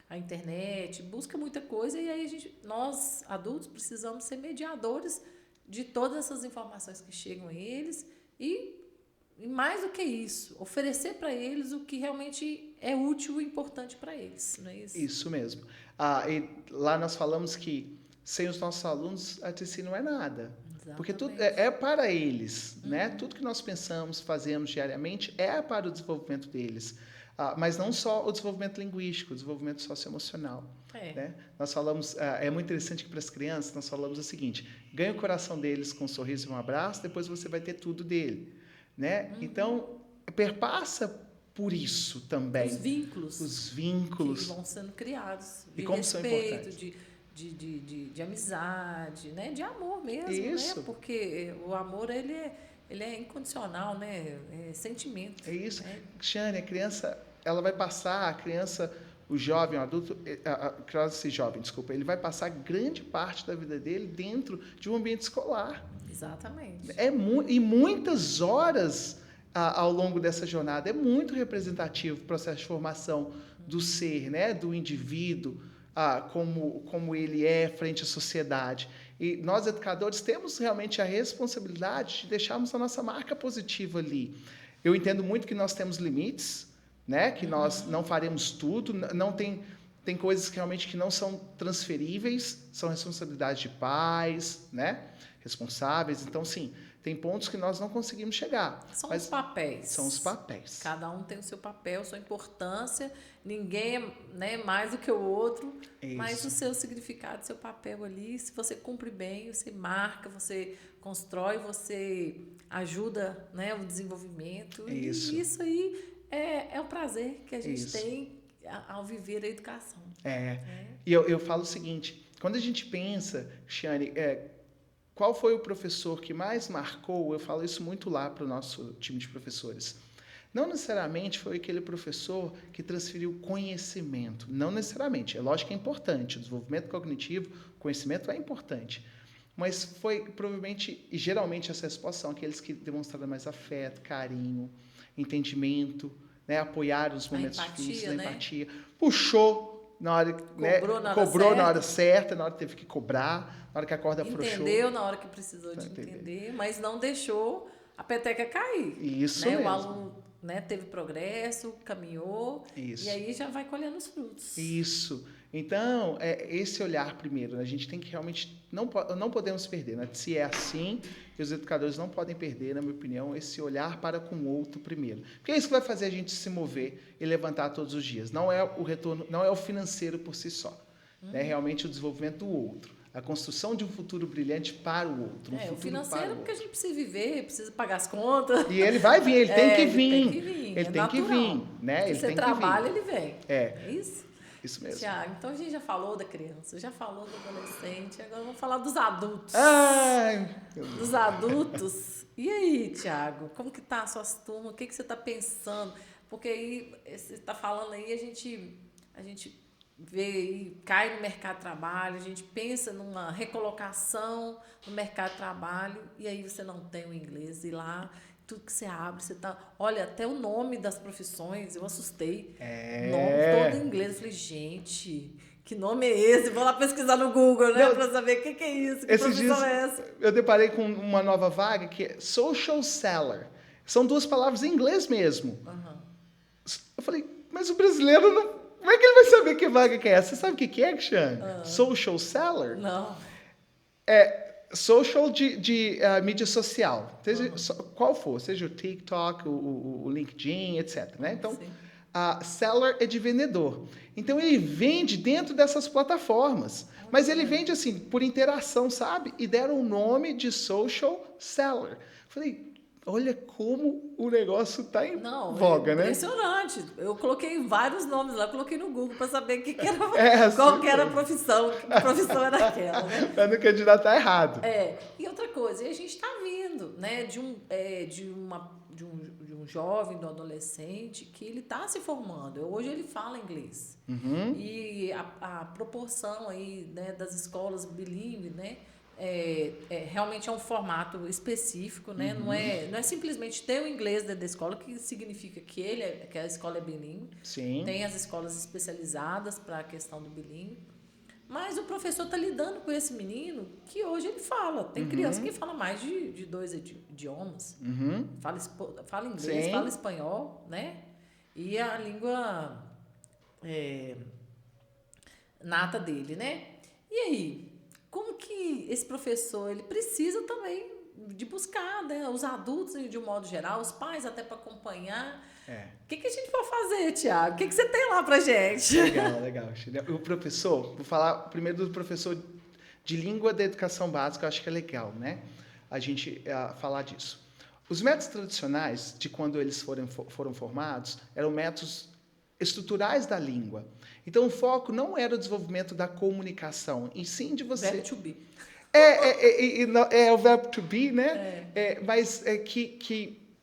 à internet, busca muita coisa, e aí nós, adultos, precisamos ser mediadores de todas essas informações que chegam a eles e mais do que isso, oferecer para eles o que realmente é útil e importante para eles. Não é isso? Isso mesmo. E lá nós falamos que sem os nossos alunos, a TC não é nada. Exatamente. Porque tudo é para eles, né? Tudo que nós pensamos, fazemos diariamente é para o desenvolvimento deles. Mas não só o desenvolvimento linguístico, o desenvolvento socioemocional. Né? Nós falamos, é muito interessante que para as crianças, nós falamos o seguinte: ganha o coração deles com um sorriso e um abraço, depois você vai ter tudo dele. Né? Então, perpassa por isso também. Os vínculos. Que vão sendo criados. E como são importantes. De amizade, né? De amor mesmo. Isso. Né? Porque o amor, ele é incondicional, né? É sentimento. É isso. Né? Xane, a criança, ela vai passar, o jovem, o adulto, esse jovem, desculpa, ele vai passar grande parte da vida dele dentro de um ambiente escolar. Exatamente. E muitas horas ao longo dessa jornada. É muito representativo o processo de formação do ser, né? Do indivíduo, como ele é frente à sociedade. E nós, educadores, temos realmente a responsabilidade de deixarmos a nossa marca positiva ali. Eu entendo muito que nós temos limites, né? Que nós não faremos tudo, não tem coisas que realmente que não são transferíveis, são responsabilidades de pais, né? Responsáveis. Então, sim, tem pontos que nós não conseguimos chegar. Os papéis. São os papéis. Cada um tem o seu papel, sua importância. Ninguém é, né, mais do que o outro. Isso. Mas o seu significado, seu papel ali, se você cumpre bem, você marca, você constrói, você ajuda, né, o desenvolvimento. Isso. E isso aí é o prazer que a gente tem ao viver a educação. E eu falo o seguinte, quando a gente pensa, Cristiane, qual foi o professor que mais marcou? Eu falo isso muito lá para o nosso time de professores. Não necessariamente foi aquele professor que transferiu conhecimento. Não necessariamente. É lógico que é importante. O desenvolvimento cognitivo, o conhecimento é importante. Mas foi provavelmente, e geralmente as respostas são aqueles que demonstraram mais afeto, carinho, entendimento, né? Apoiaram os momentos difíceis, a empatia. Puxou na hora, cobrou na hora certa, na hora que teve que cobrar, na hora que a corda afrouxou. Entendeu na hora que precisou de entender, mas não deixou a peteca cair. Isso né? mesmo. O aluno, né, teve progresso, caminhou, e aí já vai colhendo os frutos. Isso. Então, esse olhar primeiro, né? A gente tem que realmente, não podemos perder, né? Se é assim, os educadores não podem perder, na minha opinião, esse olhar para com o outro primeiro. Porque é isso que vai fazer a gente se mover e levantar todos os dias. Não é o retorno, não é o financeiro por si só. É realmente o desenvolvimento do outro. A construção de um futuro brilhante para o outro. Um futuro O financeiro para o porque a outro. gente precisa viver, precisa pagar as contas. E ele vai vir, ele tem que vir. Ele tem que vir, Ele tem que natural. vir, né? Se Ele você tem que trabalha, vir. ele vem. É isso? Isso mesmo. Tiago, então a gente já falou da criança, já falou do adolescente, agora vamos falar dos adultos. Ai, dos adultos. E aí, Tiago, como que tá as suas turmas? O que você está pensando? Porque aí, você está falando aí, a gente vê aí, cai no mercado de trabalho, a gente pensa numa recolocação no mercado de trabalho, e aí você não tem o inglês, e lá, tudo que você abre, você tá... Olha, até o nome das profissões, eu assustei. O nome todo em inglês. Eu falei, gente... Que nome é esse? Vou lá pesquisar no Google, né? Para saber o que é isso, que profissão é essa. Eu deparei com uma nova vaga que é Social Seller. São 2 palavras em inglês mesmo. Uhum. Eu falei, mas o brasileiro não... Como é que ele vai saber que vaga que é essa? Você sabe o que é, Cristiane? Social Seller? Não. É social de mídia social. Seja, qual for, seja o TikTok, o LinkedIn, etc. Né? Então, seller é de vendedor. Então, ele vende dentro dessas plataformas. Mas ele vende, assim, por interação, sabe? E deram o nome de social seller. Falei, olha como o negócio tá em voga, né? Impressionante. Eu coloquei vários nomes lá, coloquei no Google para saber que era, qual que era a profissão, que profissão era aquela, né? Para não candidatar errado. E outra coisa, e a gente está vindo, né, de um jovem, de um adolescente que ele está se formando. Hoje ele fala inglês. Uhum. E a proporção aí, né, das escolas bilíngues, né, realmente é um formato específico, né? Não é simplesmente ter o inglês dentro da escola que significa que a escola é bilíngue. Sim. Tem as escolas especializadas para a questão do bilíngue. Mas o professor está lidando com esse menino que hoje ele fala. Tem criança que fala mais de 2 idiomas. Fala inglês, fala espanhol, né? E a língua nata dele, né? E aí, como que esse professor ele precisa também de buscar, né, os adultos de um modo geral, os pais até para acompanhar. O que a gente pode fazer, Tiago? O que você tem lá pra gente? Legal. O professor, vou falar primeiro do professor de língua da educação básica, eu acho que é legal, né? A gente falar disso. Os métodos tradicionais, de quando eles foram formados, eram métodos estruturais da língua. Então, o foco não era o desenvolvimento da comunicação, e sim de você... Verbo to be. É o verbo to be, né? Mas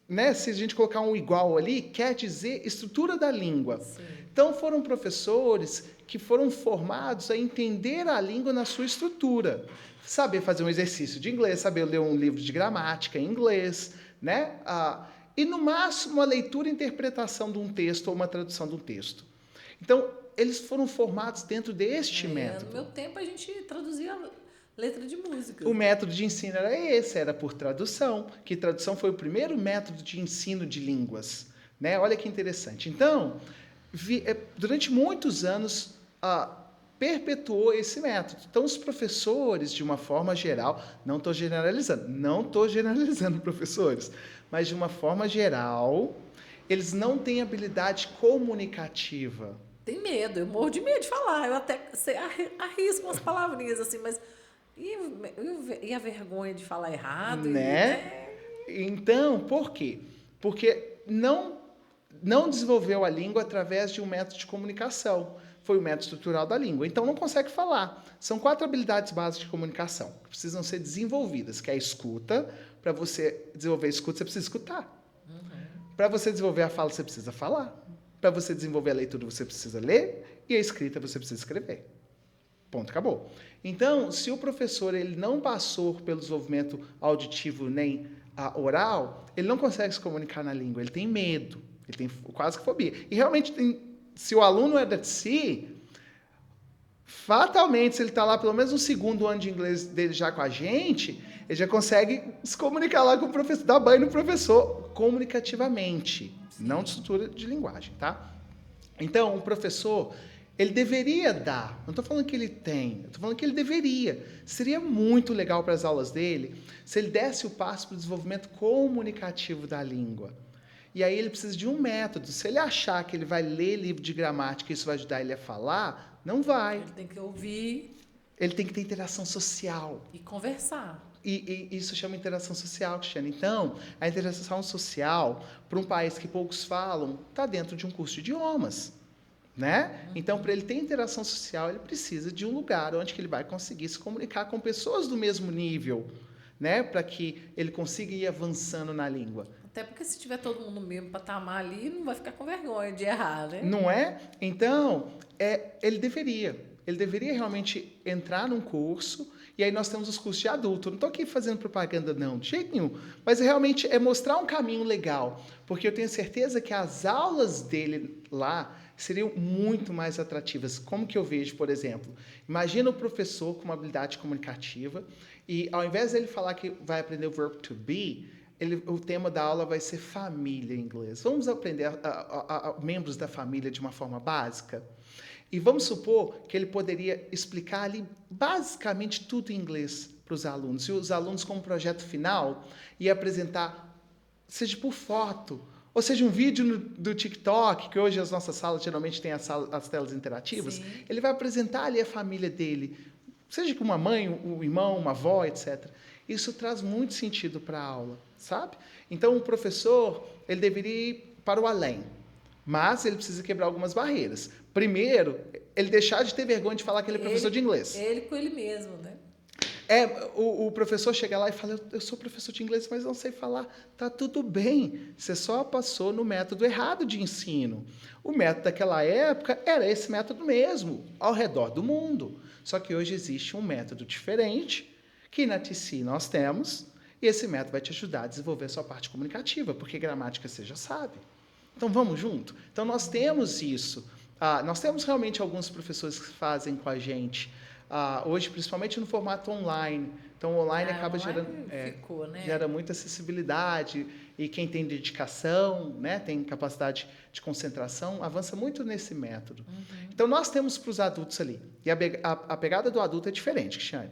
né, se a gente colocar um igual ali, quer dizer estrutura da língua. Sim. Então, foram professores que foram formados a entender a língua na sua estrutura. Saber fazer um exercício de inglês, saber ler um livro de gramática em inglês, né? E, no máximo, a leitura e interpretação de um texto ou uma tradução de um texto. Então, eles foram formados dentro deste método. No meu tempo, a gente traduzia letra de música. O método de ensino era esse, era por tradução, que tradução foi o primeiro método de ensino de línguas. Né? Olha que interessante. Então, durante muitos anos, perpetuou esse método. Então, os professores, de uma forma geral, não estou generalizando professores, mas de uma forma geral, eles não têm habilidade comunicativa. Tem medo, eu morro de medo de falar, eu até arrisco umas palavrinhas assim, mas e a vergonha de falar errado? Né? Então, por quê? Porque não desenvolveu a língua através de um método de comunicação. Foi o método estrutural da língua. Então, não consegue falar. São 4 habilidades básicas de comunicação que precisam ser desenvolvidas, que é a escuta. Para você desenvolver a escuta, você precisa escutar. Para você desenvolver a fala, você precisa falar. Para você desenvolver a leitura, você precisa ler. E a escrita, você precisa escrever. Ponto, acabou. Então, se o professor ele não passou pelo desenvolvimento auditivo nem oral, ele não consegue se comunicar na língua, ele tem medo, ele tem quase que fobia. E realmente, se o aluno é da si, fatalmente, se ele está lá pelo menos no 2º ano de inglês dele já com a gente, ele já consegue se comunicar lá com o professor, dar banho no professor comunicativamente, não de estrutura de linguagem, tá? Então, o professor... ele deveria dar, não estou falando que ele tem, estou falando que ele deveria. Seria muito legal para as aulas dele se ele desse o passo para o desenvolvimento comunicativo da língua. E aí ele precisa de um método. Se ele achar que ele vai ler livro de gramática e isso vai ajudar ele a falar, não vai. Ele tem que ouvir. Ele tem que ter interação social. E conversar. E isso chama interação social, Cristiane. Então, a interação social, para um país que poucos falam, está dentro de um curso de idiomas. Né? Então, para ele ter interação social, ele precisa de um lugar onde que ele vai conseguir se comunicar com pessoas do mesmo nível, né? Para que ele consiga ir avançando na língua. Até porque se tiver todo mundo no mesmo patamar ali, não vai ficar com vergonha de errar, né? Não é? Então, ele deveria realmente entrar num curso, e aí nós temos os cursos de adulto. Eu não estou aqui fazendo propaganda, não, de jeito nenhum, mas realmente é mostrar um caminho legal, porque eu tenho certeza que as aulas dele lá seriam muito mais atrativas. Como que eu vejo, por exemplo? Imagina o professor com uma habilidade comunicativa, e ao invés dele falar que vai aprender o verbo to be, o tema da aula vai ser família em inglês. Vamos aprender membros da família de uma forma básica? E vamos supor que ele poderia explicar ali basicamente tudo em inglês para os alunos. E os alunos, como projeto final, ia apresentar, seja por foto, ou seja, um vídeo do TikTok, que hoje as nossas salas geralmente têm as telas interativas. Sim. Ele vai apresentar ali a família dele, seja com uma mãe, um irmão, uma avó, etc. Isso traz muito sentido para a aula, sabe? Então, o professor, ele deveria ir para o além, mas ele precisa quebrar algumas barreiras. Primeiro, ele deixar de ter vergonha de falar que ele é professor de inglês. Ele com ele mesmo, né? O professor chega lá e fala, eu sou professor de inglês, mas não sei falar. Tá tudo bem, você só passou no método errado de ensino. O método daquela época era esse método mesmo, ao redor do mundo. Só que hoje existe um método diferente, que na TC nós temos, e esse método vai te ajudar a desenvolver a sua parte comunicativa, porque gramática você já sabe. Então, vamos junto? Então, nós temos isso. Nós temos realmente alguns professores que fazem com a gente, hoje, principalmente no formato online. Então, o online acaba gera muita acessibilidade, e quem tem dedicação, né, tem capacidade de concentração, avança muito nesse método. Uhum. Então, nós temos para os adultos ali. E a pegada do adulto é diferente, Cristiane.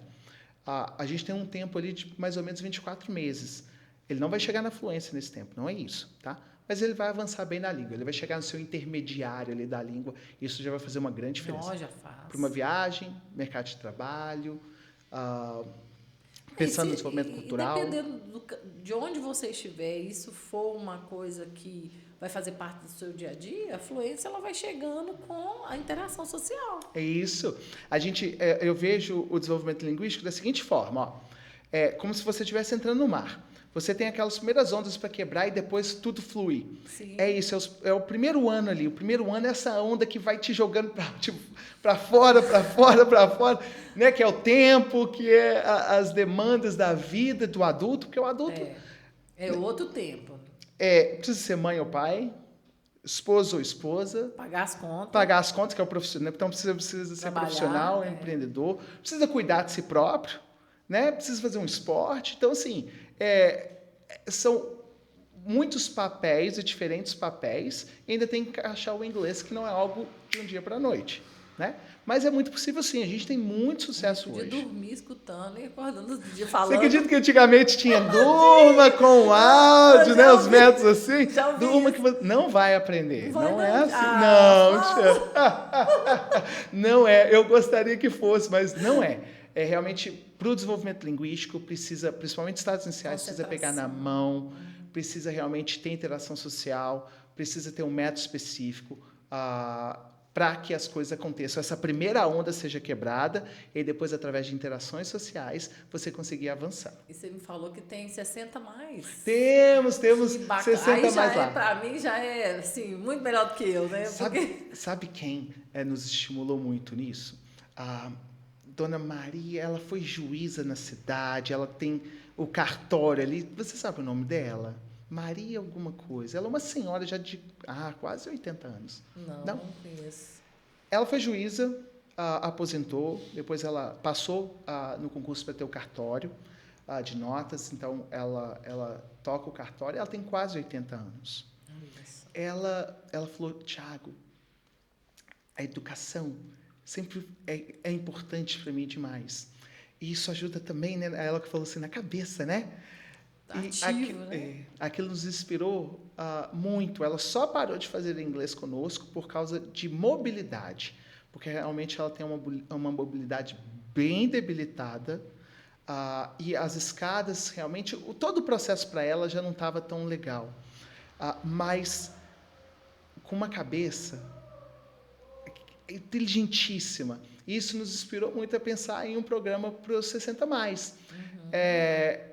A gente tem um tempo ali de mais ou menos 24 meses. Ele não vai chegar na fluência nesse tempo, não é isso, tá? Mas ele vai avançar bem na língua, ele vai chegar no seu intermediário ali da língua, isso já vai fazer uma grande diferença. Já faz. Para uma viagem, mercado de trabalho, pensando no desenvolvimento cultural. E dependendo de onde você estiver, isso for uma coisa que vai fazer parte do seu dia a dia, a fluência ela vai chegando com a interação social. É isso. Eu vejo o desenvolvimento linguístico da seguinte forma, ó. É como se você estivesse entrando no mar. Você tem aquelas primeiras ondas para quebrar e depois tudo flui. Sim. É isso, é o primeiro ano ali. O primeiro ano é essa onda que vai te jogando para fora, né? Que é o tempo, que é as demandas da vida do adulto, porque o adulto... É outro tempo. Precisa ser mãe ou pai, esposo ou esposa. Pagar as contas. Pagar as contas, que é o profissional. Então, precisa ser profissional, empreendedor. Precisa cuidar de si próprio, né? Precisa fazer um esporte. Então, assim... são muitos papéis e diferentes papéis, e ainda tem que achar o inglês, que não é algo de um dia para a noite, né? Mas é muito possível sim, a gente tem muito sucesso hoje. De dormir escutando e acordando no dia falando. Você acredita que antigamente tinha durma com áudio, né? Os métodos assim? Durma que você não vai aprender. Não é assim. Não é. Eu gostaria que fosse, mas não é. É realmente, para o desenvolvimento linguístico, precisa, principalmente estados iniciais, precisa pegar na mão, precisa realmente ter interação social, precisa ter um método específico para que as coisas aconteçam. Essa primeira onda seja quebrada e depois, através de interações sociais, você conseguir avançar. E você me falou que tem 60 mais. Temos 60 mais lá. Para mim já é assim, muito melhor do que eu, né? Sabe quem nos estimulou muito nisso? Dona Maria, ela foi juíza na cidade, ela tem o cartório ali. Você sabe o nome dela? Maria alguma coisa. Ela é uma senhora já de quase 80 anos. Não conheço. Ela foi juíza, aposentou, depois ela passou no concurso para ter o cartório de notas, então ela toca o cartório, ela tem quase 80 anos. Ela falou, Thiago, a educação sempre é importante para mim demais. E isso ajuda também, né? Ela que falou assim, na cabeça, né? Ativo, né? Aquilo nos inspirou muito. Ela só parou de fazer inglês conosco por causa de mobilidade. Porque realmente ela tem uma mobilidade bem debilitada, e as escadas, realmente, todo o processo para ela já não estava tão legal. Mas com uma cabeça inteligentíssima. Isso nos inspirou muito a pensar em um programa para os 60 mais.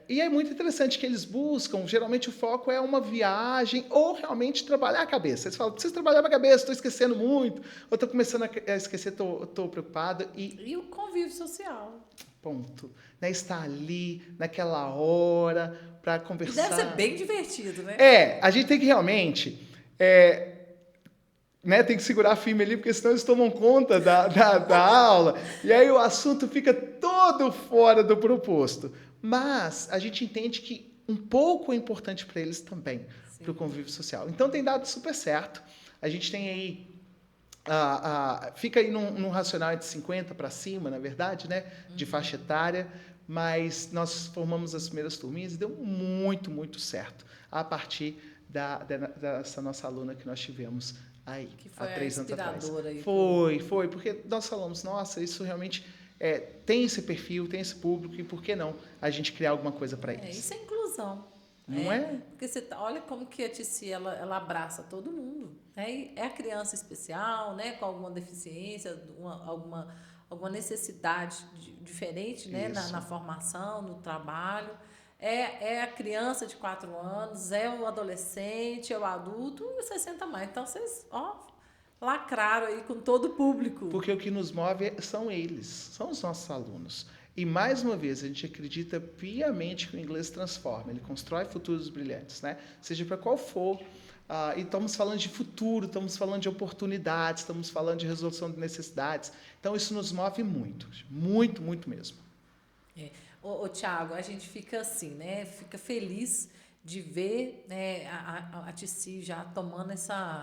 E é muito interessante que eles buscam, geralmente o foco é uma viagem ou realmente trabalhar a cabeça. Eles falam, preciso trabalhar a cabeça, estou esquecendo muito, ou estou começando a esquecer, estou preocupado. E o convívio social. Ponto. Né? Estar ali, naquela hora, para conversar. E deve ser bem divertido, né? A gente tem que realmente... né, tem que segurar firme ali, porque senão eles tomam conta da aula, e aí o assunto fica todo fora do proposto. Mas a gente entende que um pouco é importante para eles também, para o convívio social. Então tem dado super certo. A gente tem aí, fica aí num racional de 50 para cima, na verdade, né, de faixa etária, mas nós formamos as primeiras turminhas e deu muito, muito certo, a partir dessa nossa aluna que nós tivemos aí, que foi há 3 anos atrás. Aí Foi, porque nós falamos, nossa, isso realmente tem esse perfil, tem esse público, e por que não a gente criar alguma coisa para eles? Isso é inclusão. Não é? Porque você olha como que a Tici, ela abraça todo mundo. É a criança especial, né, com alguma deficiência, alguma necessidade diferente, né, na formação, no trabalho. É a criança de 4 anos, é o adolescente, é o adulto e 60 mais. Então, vocês, lacraram aí com todo o público. Porque o que nos move são eles, são os nossos alunos. E, mais uma vez, a gente acredita piamente que o inglês transforma, ele constrói futuros brilhantes, né? Seja para qual for. E estamos falando de futuro, estamos falando de oportunidades, estamos falando de resolução de necessidades. Então, isso nos move muito, muito, muito mesmo. Tiago, a gente fica assim, né? Fica feliz de ver, né, a Tici já tomando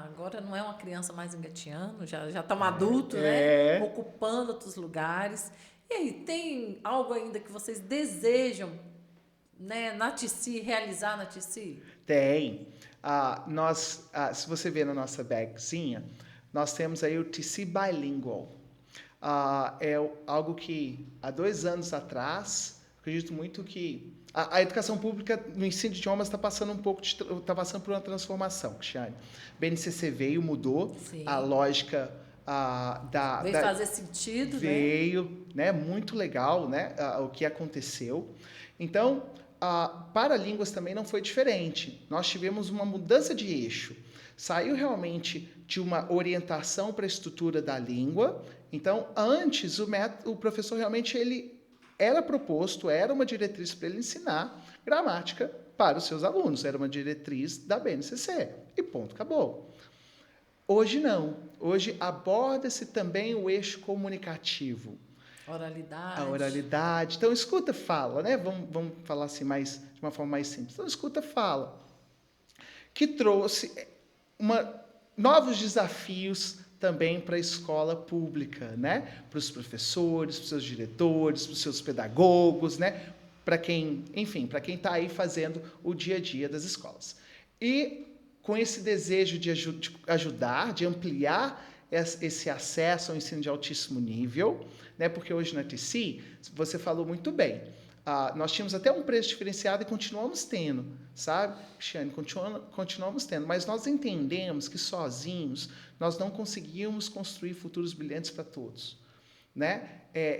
agora não é uma criança mais engateando, já está um adulto, né? Ocupando outros lugares. E aí, tem algo ainda que vocês desejam, né, na Tici, realizar na Tici? Tem. Se você ver na nossa bagzinha, nós temos aí o Tici Bilingual. É algo que, há 2 anos atrás, acredito muito que a educação pública no ensino de idiomas está passando está passando por uma transformação, Cristiane. BNCC veio, mudou. Sim. A lógica veio fazer sentido, veio, né? Muito legal, né? O que aconteceu. Então, para línguas também não foi diferente. Nós tivemos uma mudança de eixo. Saiu realmente de uma orientação para a estrutura da língua. Então, antes, o professor realmente era proposto, era uma diretriz para ele ensinar gramática para os seus alunos. Era uma diretriz da BNCC. E ponto, acabou. Hoje não. Hoje aborda-se também o eixo comunicativo. Oralidade. A oralidade. Então, escuta, fala, né? Vamos falar assim de uma forma mais simples. Então, escuta, fala. Que trouxe novos desafios também para a escola pública, né? Para os professores, para os seus diretores, para os seus pedagogos, né? Para quem está aí fazendo o dia a dia das escolas. E com esse desejo de ajudar, de ampliar esse acesso ao ensino de altíssimo nível, né? Porque hoje na TC, você falou muito bem, nós tínhamos até um preço diferenciado e continuamos tendo, sabe, Cristiane? Continuamos tendo, mas nós entendemos que sozinhos nós não conseguimos construir futuros brilhantes para todos, né?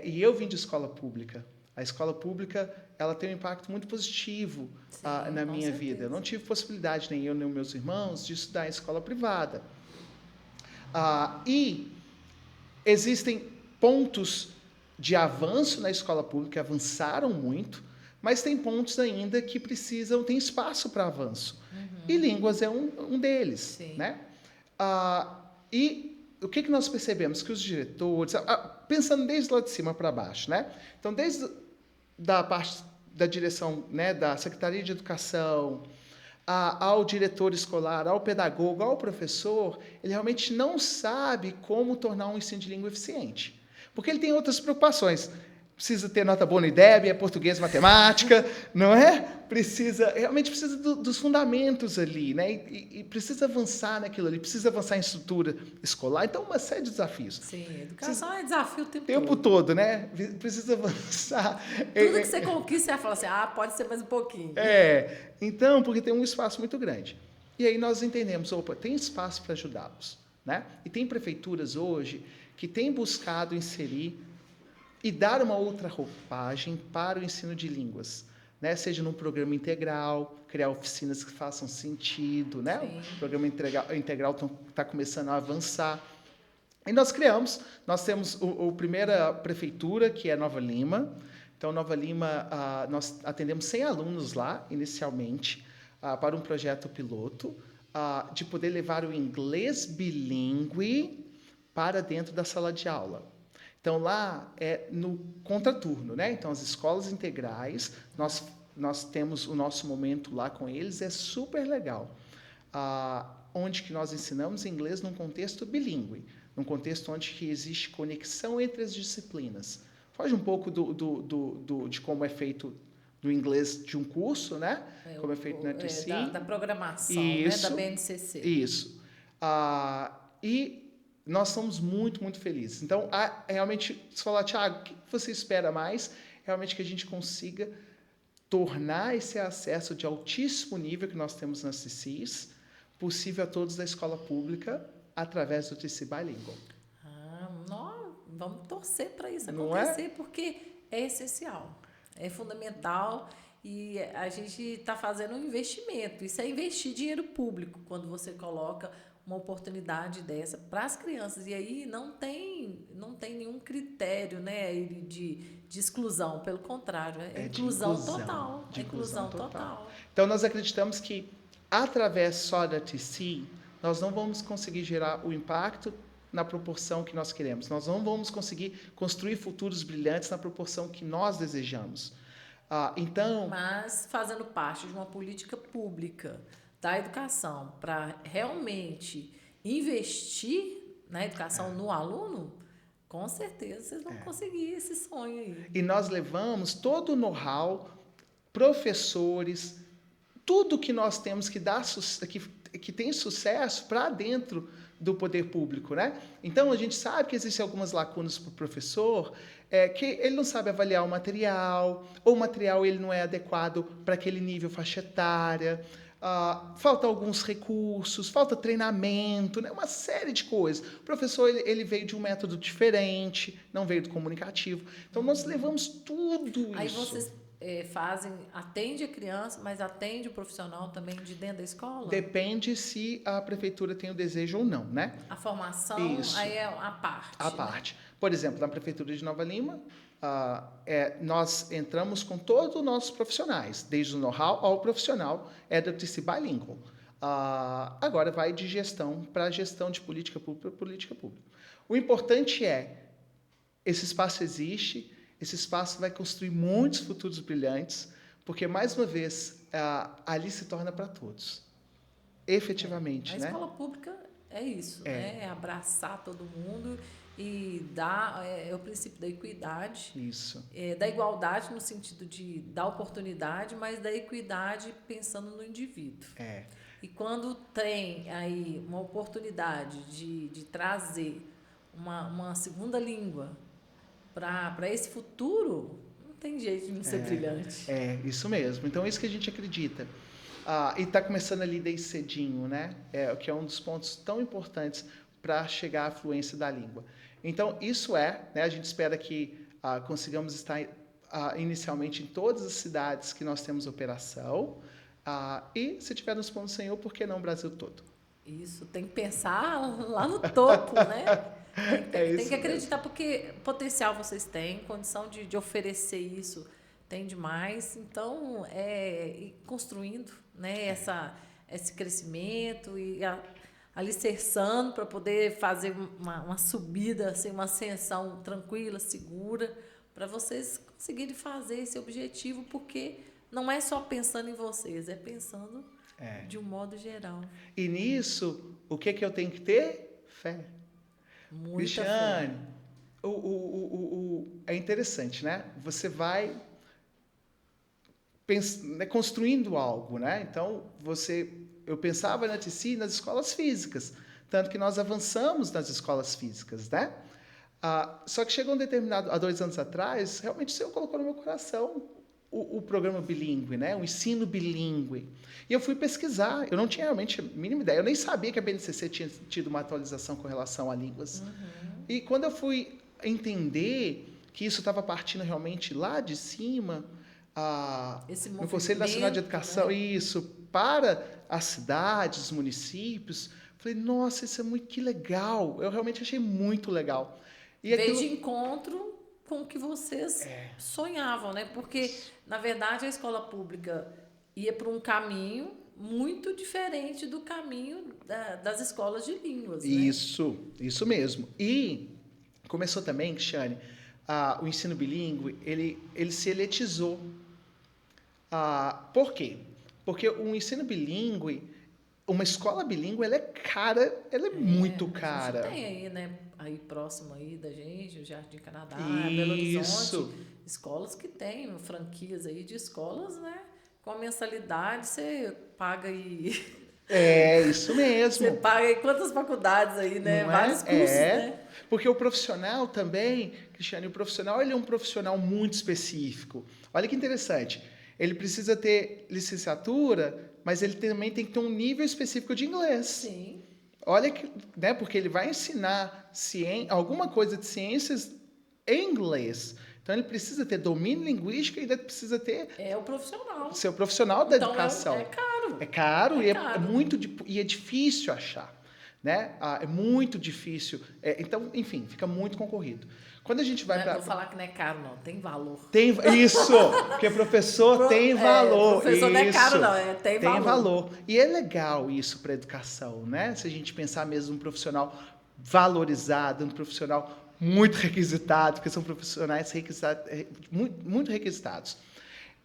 E eu vim de escola pública. A escola pública, ela tem um impacto muito positivo na minha vida. Eu não tive possibilidade, nem eu nem meus irmãos, de estudar em escola privada. E existem pontos de avanço na escola pública, avançaram muito, mas tem pontos ainda que tem espaço para avanço. E línguas é um deles. Sim. Né? E o que nós percebemos? Que os diretores, pensando desde lá de cima para baixo, né? Então, desde da parte da direção, né, da Secretaria de Educação, ao diretor escolar, ao pedagogo, ao professor, ele realmente não sabe como tornar um ensino de língua eficiente. Porque ele tem outras preocupações. precisa ter nota boa no IDEB, é português, matemática, não é? Realmente precisa dos fundamentos ali, né? E precisa avançar naquilo ali, precisa avançar em estrutura escolar. Então, uma série de desafios. Sim, educação é desafio o tempo Tempo todo. todo, né? Precisa avançar. Tudo que você conquista, você vai falar assim, pode ser mais um pouquinho. Então, porque tem um espaço muito grande. E aí nós entendemos, tem espaço para ajudá-los, né? E tem prefeituras hoje que têm buscado inserir e dar uma outra roupagem para o ensino de línguas, né? Seja num programa integral, criar oficinas que façam sentido, né? Sim. O programa integral está começando a avançar. E nós temos a primeira prefeitura, que é Nova Lima. Então, Nova Lima, nós atendemos 100 alunos lá, inicialmente, para um projeto piloto, de poder levar o inglês bilíngue para dentro da sala de aula. Então, lá é no contraturno, né? Então, as escolas integrais, nós temos o nosso momento lá com eles, é super legal. Onde que nós ensinamos inglês num contexto bilíngue, num contexto onde que existe conexão entre as disciplinas. Foge um pouco de como é feito no inglês de um curso, né? Como é feito na TC. Da programação, isso, né? Da BNCC. Isso. E nós somos muito, muito felizes. Então, realmente, se falar, Thiago, o que você espera mais? Realmente que a gente consiga tornar esse acesso de altíssimo nível que nós temos nas CCs possível a todos da escola pública através do TC Bilingual. Vamos torcer para isso acontecer, porque é essencial, é fundamental e a gente está fazendo um investimento. Isso é investir dinheiro público quando você coloca uma oportunidade dessa para as crianças. E aí não tem nenhum critério, né, de exclusão, pelo contrário, é inclusão total. Inclusão total. Então, nós acreditamos que, através só da TC, nós não vamos conseguir gerar o impacto na proporção que nós queremos. Nós não vamos conseguir construir futuros brilhantes na proporção que nós desejamos. Mas fazendo parte de uma política pública da educação para realmente investir na educação no aluno, com certeza vocês vão conseguir esse sonho aí. E nós levamos todo o know-how, professores, tudo que nós temos que tem sucesso para dentro do poder público, né? Então, a gente sabe que existem algumas lacunas para o professor, que ele não sabe avaliar o material, ou o material ele não é adequado para aquele nível faixa etária, falta alguns recursos, falta treinamento, né? Uma série de coisas. O professor ele veio de um método diferente, não veio do comunicativo. Então, nós levamos tudo isso. Aí vocês atende a criança, mas atende o profissional também de dentro da escola? Depende se a prefeitura tem o desejo ou não, né? A formação, isso. Aí é a parte. A parte. Por exemplo, na prefeitura de Nova Lima, nós entramos com todos os nossos profissionais, desde o know-how ao profissional, da TC Bilingual. Agora vai de gestão para gestão de política pública. O importante esse espaço existe, esse espaço vai construir muitos futuros brilhantes, porque, mais uma vez, ali se torna para todos. Efetivamente, né? A escola pública é isso, né? É abraçar todo mundo e dar o princípio da equidade. Isso. Da igualdade no sentido de dar oportunidade, mas da equidade pensando no indivíduo. E quando tem aí uma oportunidade de trazer uma segunda língua para esse futuro, não tem jeito de não ser brilhante. Isso mesmo. Então, é isso que a gente acredita. E está começando ali desde cedinho, né? Que é um dos pontos tão importantes para chegar à fluência da língua. Então, isso né? A gente espera que consigamos estar inicialmente em todas as cidades que nós temos operação. E, se tiver nos planos do Senhor, por que não o Brasil todo? Isso, tem que pensar lá no topo, né? Tem que acreditar, mesmo. Porque potencial vocês têm, condição de oferecer isso tem demais. Então, ir construindo, né, esse crescimento e alicerçando para poder fazer uma subida, assim, uma ascensão tranquila, segura, para vocês conseguirem fazer esse objetivo, porque não é só pensando em vocês, é pensando de um modo geral. E nisso, o que eu tenho que ter? Fé. Muita Cristiane, fé. a é interessante, né? Você vai construindo algo, né? Então, eu pensava antes sim nas escolas físicas, tanto que nós avançamos nas escolas físicas, né? Só que chegou há 2 anos atrás, realmente o Senhor colocou no meu coração o programa bilíngue, né? O ensino bilíngue. E eu fui pesquisar, eu não tinha realmente a mínima ideia, eu nem sabia que a BNCC tinha tido uma atualização com relação a línguas. E quando eu fui entender que isso estava partindo realmente lá de cima, no Conselho Nacional de Educação, né? isso, para as cidades, os municípios, falei, nossa, isso é muito que legal. Eu realmente achei muito legal. E Veio de encontro com o que vocês sonhavam, né? Porque, na verdade, a escola pública ia para um caminho muito diferente do caminho das escolas de línguas, né? Isso mesmo. E começou também, Cristiane, o ensino bilíngue, ele se elitizou. Por quê? Porque o ensino bilíngue, uma escola bilíngue, ela é cara, ela é muito cara. A gente tem aí, né? Aí próximo aí da gente, o Jardim Canadá, Isso. Belo Horizonte, escolas que têm franquias aí de escolas, né? Com a mensalidade você paga aí. É, isso mesmo. Você paga aí quantas faculdades aí, né? Não Vários cursos, né? Porque o profissional também, Cristiane, o profissional ele é um profissional muito específico. Olha que interessante. Ele precisa ter licenciatura, mas ele também tem que ter um nível específico de inglês. Sim. Olha que, né? Porque ele vai ensinar alguma coisa de ciências em inglês. Então ele precisa ter domínio linguístico e ainda precisa ter o profissional. Ser o profissional da educação. É caro. É caro e caro. É muito e é difícil achar, né? É muito difícil. Então, enfim, fica muito concorrido. Quando a gente vai para... Vou falar que não é caro, não. Tem valor. Isso! Porque professor tem valor. Professor não é caro, não. Tem valor. E é legal isso para a educação, né? Se a gente pensar mesmo um profissional valorizado, um profissional muito requisitado, porque são profissionais muito requisitados.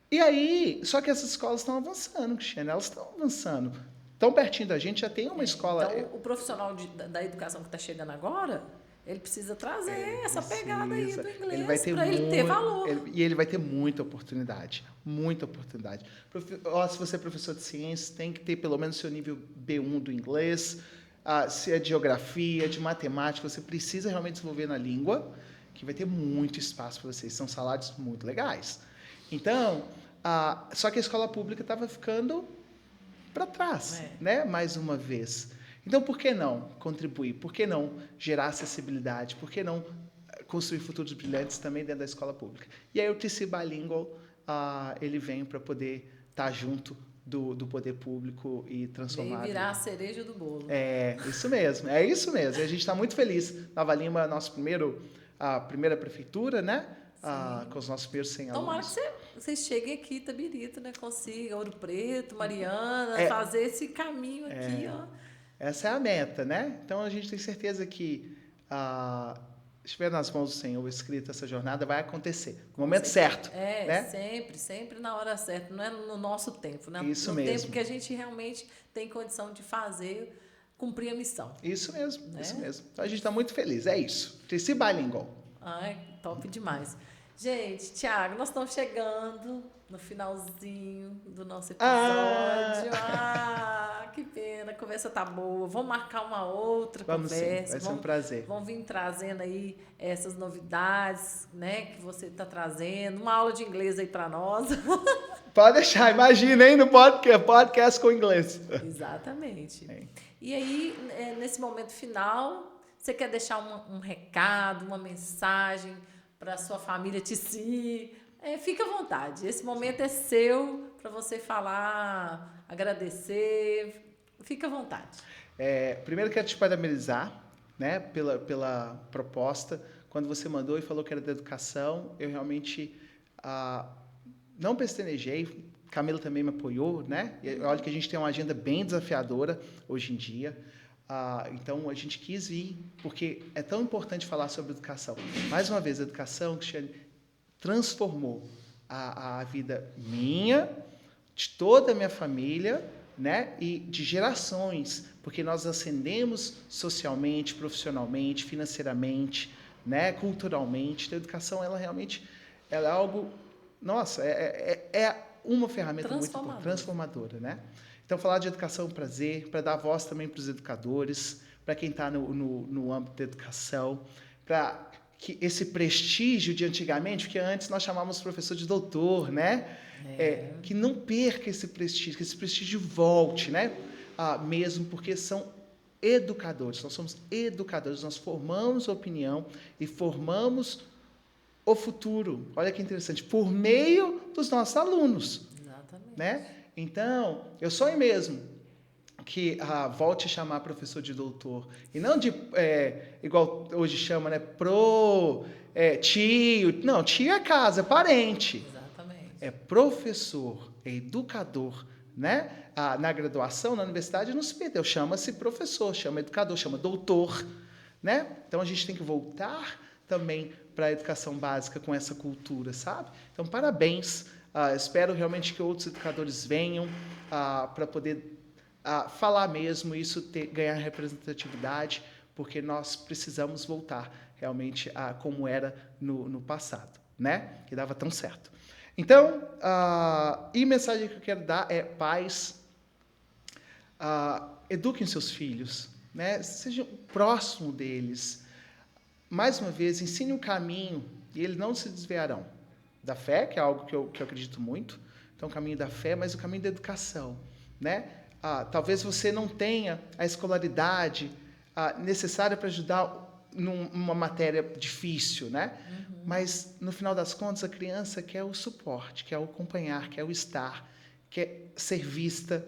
E aí, só que essas escolas estão avançando, Cristiane, elas estão avançando. Tão pertinho da gente, já tem uma escola... Então, o profissional da educação que está chegando agora, ele precisa trazer essa pegada aí do inglês para ele ter valor. Ele vai ter muita oportunidade, muita oportunidade. Se você é professor de ciências, tem que ter pelo menos seu nível B1 do inglês, se é de geografia, de matemática, você precisa realmente desenvolver na língua, que vai ter muito espaço para vocês, são salários muito legais. Então, só que a escola pública estava ficando para trás, né? Mais uma vez. Então, por que não contribuir? Por que não gerar acessibilidade? Por que não construir futuros brilhantes também dentro da escola pública? E aí o TC Bilingual, ele vem para poder estar junto do poder público e transformar... E virar a cereja do bolo. É isso mesmo. E a gente está muito feliz. Nova Lima é a primeira prefeitura, né? Com os nossos primeiros 100 alunos. Tomara que vocês cheguem aqui, Itabirito, né? Consiga, Ouro Preto, Mariana, fazer esse caminho aqui, ó. Essa é a meta, né? Então, a gente tem certeza que, se estiver nas mãos do Senhor escrita essa jornada, vai acontecer. No momento certo. Né? Sempre na hora certa. Não é no nosso tempo, né? Isso no mesmo. tempo que a gente realmente tem condição de fazer, cumprir a missão. Isso mesmo, né? Isso mesmo. Então, a gente está muito feliz. É isso. TC Bilingual. Ai, top demais. Gente, Thiago, nós estamos chegando no finalzinho do nosso episódio. Que pena, a conversa tá boa. Vamos marcar uma outra conversa. Sim, vai ser um prazer. Vamos vir trazendo aí essas novidades, né, que você está trazendo. Uma aula de inglês aí para nós. Pode deixar, imagina, hein, no podcast com inglês. Exatamente. E aí, nesse momento final, você quer deixar um recado, uma mensagem para a sua família TC? Fica à vontade. Esse momento é seu para você falar, agradecer. Fica à vontade. Primeiro, quero te parabenizar, né, pela proposta. Quando você mandou e falou que era da educação, eu realmente não pestanejei. Camila também me apoiou, né? E olha que a gente tem uma agenda bem desafiadora hoje em dia. Então, a gente quis vir, porque é tão importante falar sobre educação. Mais uma vez, a educação, Cristiane, transformou a vida minha, de toda a minha família, né? E de gerações, porque nós ascendemos socialmente, profissionalmente, financeiramente, né? Culturalmente. Então, a educação, ela realmente ela é algo, nossa, é uma ferramenta muito boa, transformadora, né? Então, falar de educação é um prazer, para dar voz também para os educadores, para quem está no âmbito da educação, para que esse prestígio de antigamente, que antes nós chamávamos professor de doutor, né? Que não perca esse prestígio, que esse prestígio volte, né? Mesmo porque são educadores, nós somos educadores, nós formamos opinião e formamos o futuro. Olha que interessante, por meio dos nossos alunos. Exatamente. Né? Então, eu sonho mesmo que volte a chamar professor de doutor. E não de, igual hoje chama, né? Tio. Não, tio é casa, é parente. Exatamente. É professor, é educador, né? Na graduação, na universidade, não se perdeu. Chama-se professor, chama educador, chama doutor, né? Então, a gente tem que voltar também para a educação básica com essa cultura, sabe? Então, parabéns. Espero realmente que outros educadores venham para poder falar mesmo, isso ganhar representatividade, porque nós precisamos voltar realmente a como era no passado, né? Que dava tão certo. Então, e a mensagem que eu quero dar é: pais, eduquem seus filhos, né? Sejam próximo deles. Mais uma vez, ensine o caminho e eles não se desviarão da fé, que é algo que eu acredito muito. Então, o caminho da fé, mas o caminho da educação, né? Talvez você não tenha a escolaridade necessária para ajudar numa matéria difícil, né? Uhum. Mas, no final das contas, a criança quer o suporte, quer o acompanhar, quer o estar, quer ser vista,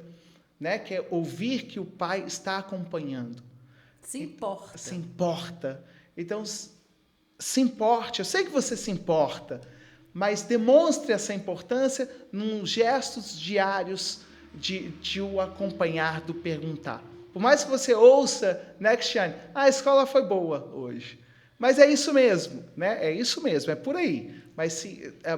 né? Quer ouvir que o pai está acompanhando. Se importa. Se importa. Então, se importe. Eu sei que você se importa, mas demonstre essa importância nos gestos diários de o acompanhar, do perguntar. Por mais que você ouça, né, Cristiane? A escola foi boa hoje. Mas é isso mesmo, né? É isso mesmo, é por aí. Mas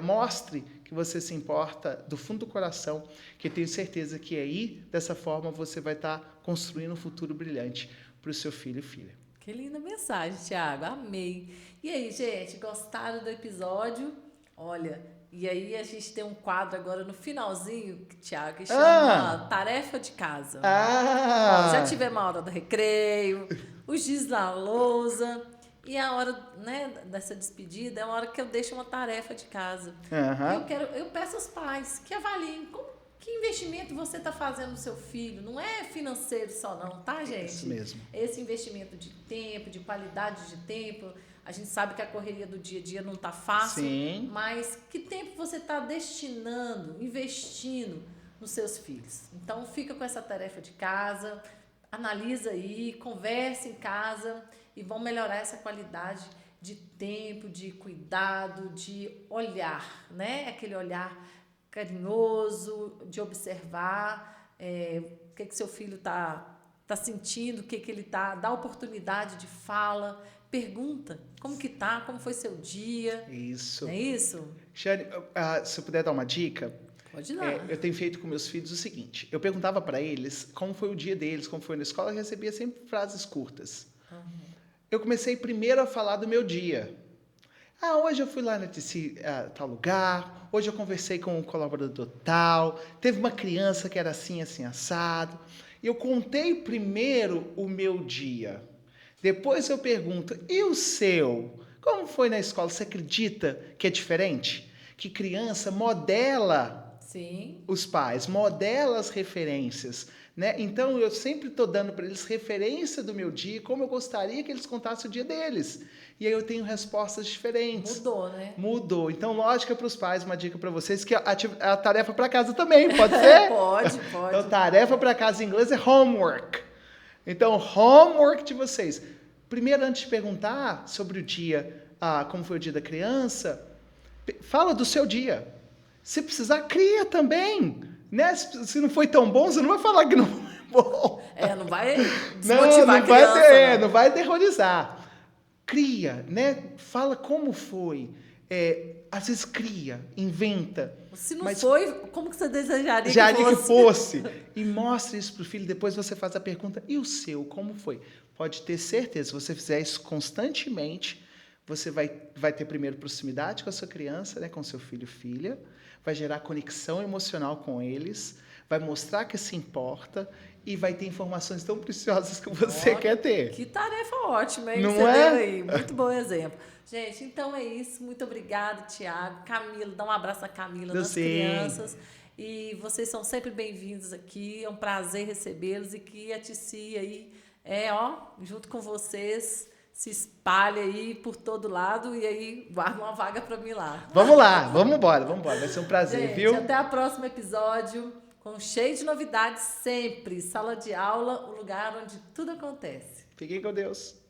mostre que você se importa do fundo do coração, que eu tenho certeza que aí, dessa forma, você vai estar construindo um futuro brilhante para o seu filho e filha. Que linda mensagem, Thiago. Amei. E aí, gente, gostaram do episódio? Olha, e aí a gente tem um quadro agora no finalzinho, Thiago, que chama Tarefa de Casa. Ó, já tivemos a hora do recreio, os dias da lousa, e a hora, né, dessa despedida é a hora que eu deixo uma tarefa de casa. Eu peço aos pais que avaliem que investimento você está fazendo no seu filho. Não é financeiro só não, tá, gente? Isso mesmo. Esse investimento de tempo, de qualidade de tempo. A gente sabe que a correria do dia a dia não está fácil. Sim. Mas que tempo você está destinando, investindo nos seus filhos? Então, fica com essa tarefa de casa, analisa aí, converse em casa e vão melhorar essa qualidade de tempo, de cuidado, de olhar, né? Aquele olhar carinhoso, de observar o que seu filho tá sentindo, o que ele tá, dá oportunidade de fala, pergunta como que tá, como foi seu dia. Isso. É isso? Xane, se eu puder dar uma dica, pode dar. Eu tenho feito com meus filhos o seguinte: eu perguntava para eles como foi o dia deles, como foi na escola, eu recebia sempre frases curtas. Eu comecei primeiro a falar do meu dia. Hoje eu fui lá nesse tal lugar, hoje eu conversei com um colaborador tal, teve uma criança que era assim, assim, assado. Eu contei primeiro o meu dia. Depois eu pergunto, e o seu? Como foi na escola? Você acredita que é diferente? Que criança modela Sim. os pais, modela as referências, né? Então, eu sempre estou dando para eles referência do meu dia, como eu gostaria que eles contassem o dia deles. E aí eu tenho respostas diferentes. Mudou, né? Mudou. Então, lógica para os pais, uma dica para vocês, que a tarefa para casa também, pode ser? Pode. Então, tarefa para casa em inglês é homework. Então, homework de vocês. Primeiro, antes de perguntar sobre o dia, como foi o dia da criança, fala do seu dia. Se precisar, cria também. Né? Se não foi tão bom, você não vai falar que não foi bom. Não vai desmotivar a criança. Não vai aterrorizar. Cria, né? Fala como foi. Às vezes cria, inventa. Se não foi, como que você desejaria que fosse? E mostre isso para o filho, depois você faz a pergunta, e o seu, como foi? Pode ter certeza, se você fizer isso constantemente, Você vai ter primeiro proximidade com a sua criança, né, com seu filho e filha, vai gerar conexão emocional com eles, vai mostrar que se importa e vai ter informações tão preciosas que você quer ter. Que tarefa ótima, hein? Não Você deu é? aí. Muito bom exemplo. Gente, então é isso. Muito obrigada, Tiago. Camila, dá um abraço na Camila, nas crianças. E vocês são sempre bem-vindos aqui. É um prazer recebê-los e que a Tici aí junto com vocês, se espalhe aí por todo lado e aí guarda uma vaga para mim lá. Vamos lá, vamos embora. Vai ser um prazer, Gente, viu? até o próximo episódio, com cheio de novidades sempre. Sala de aula, o lugar onde tudo acontece. Fiquem com Deus.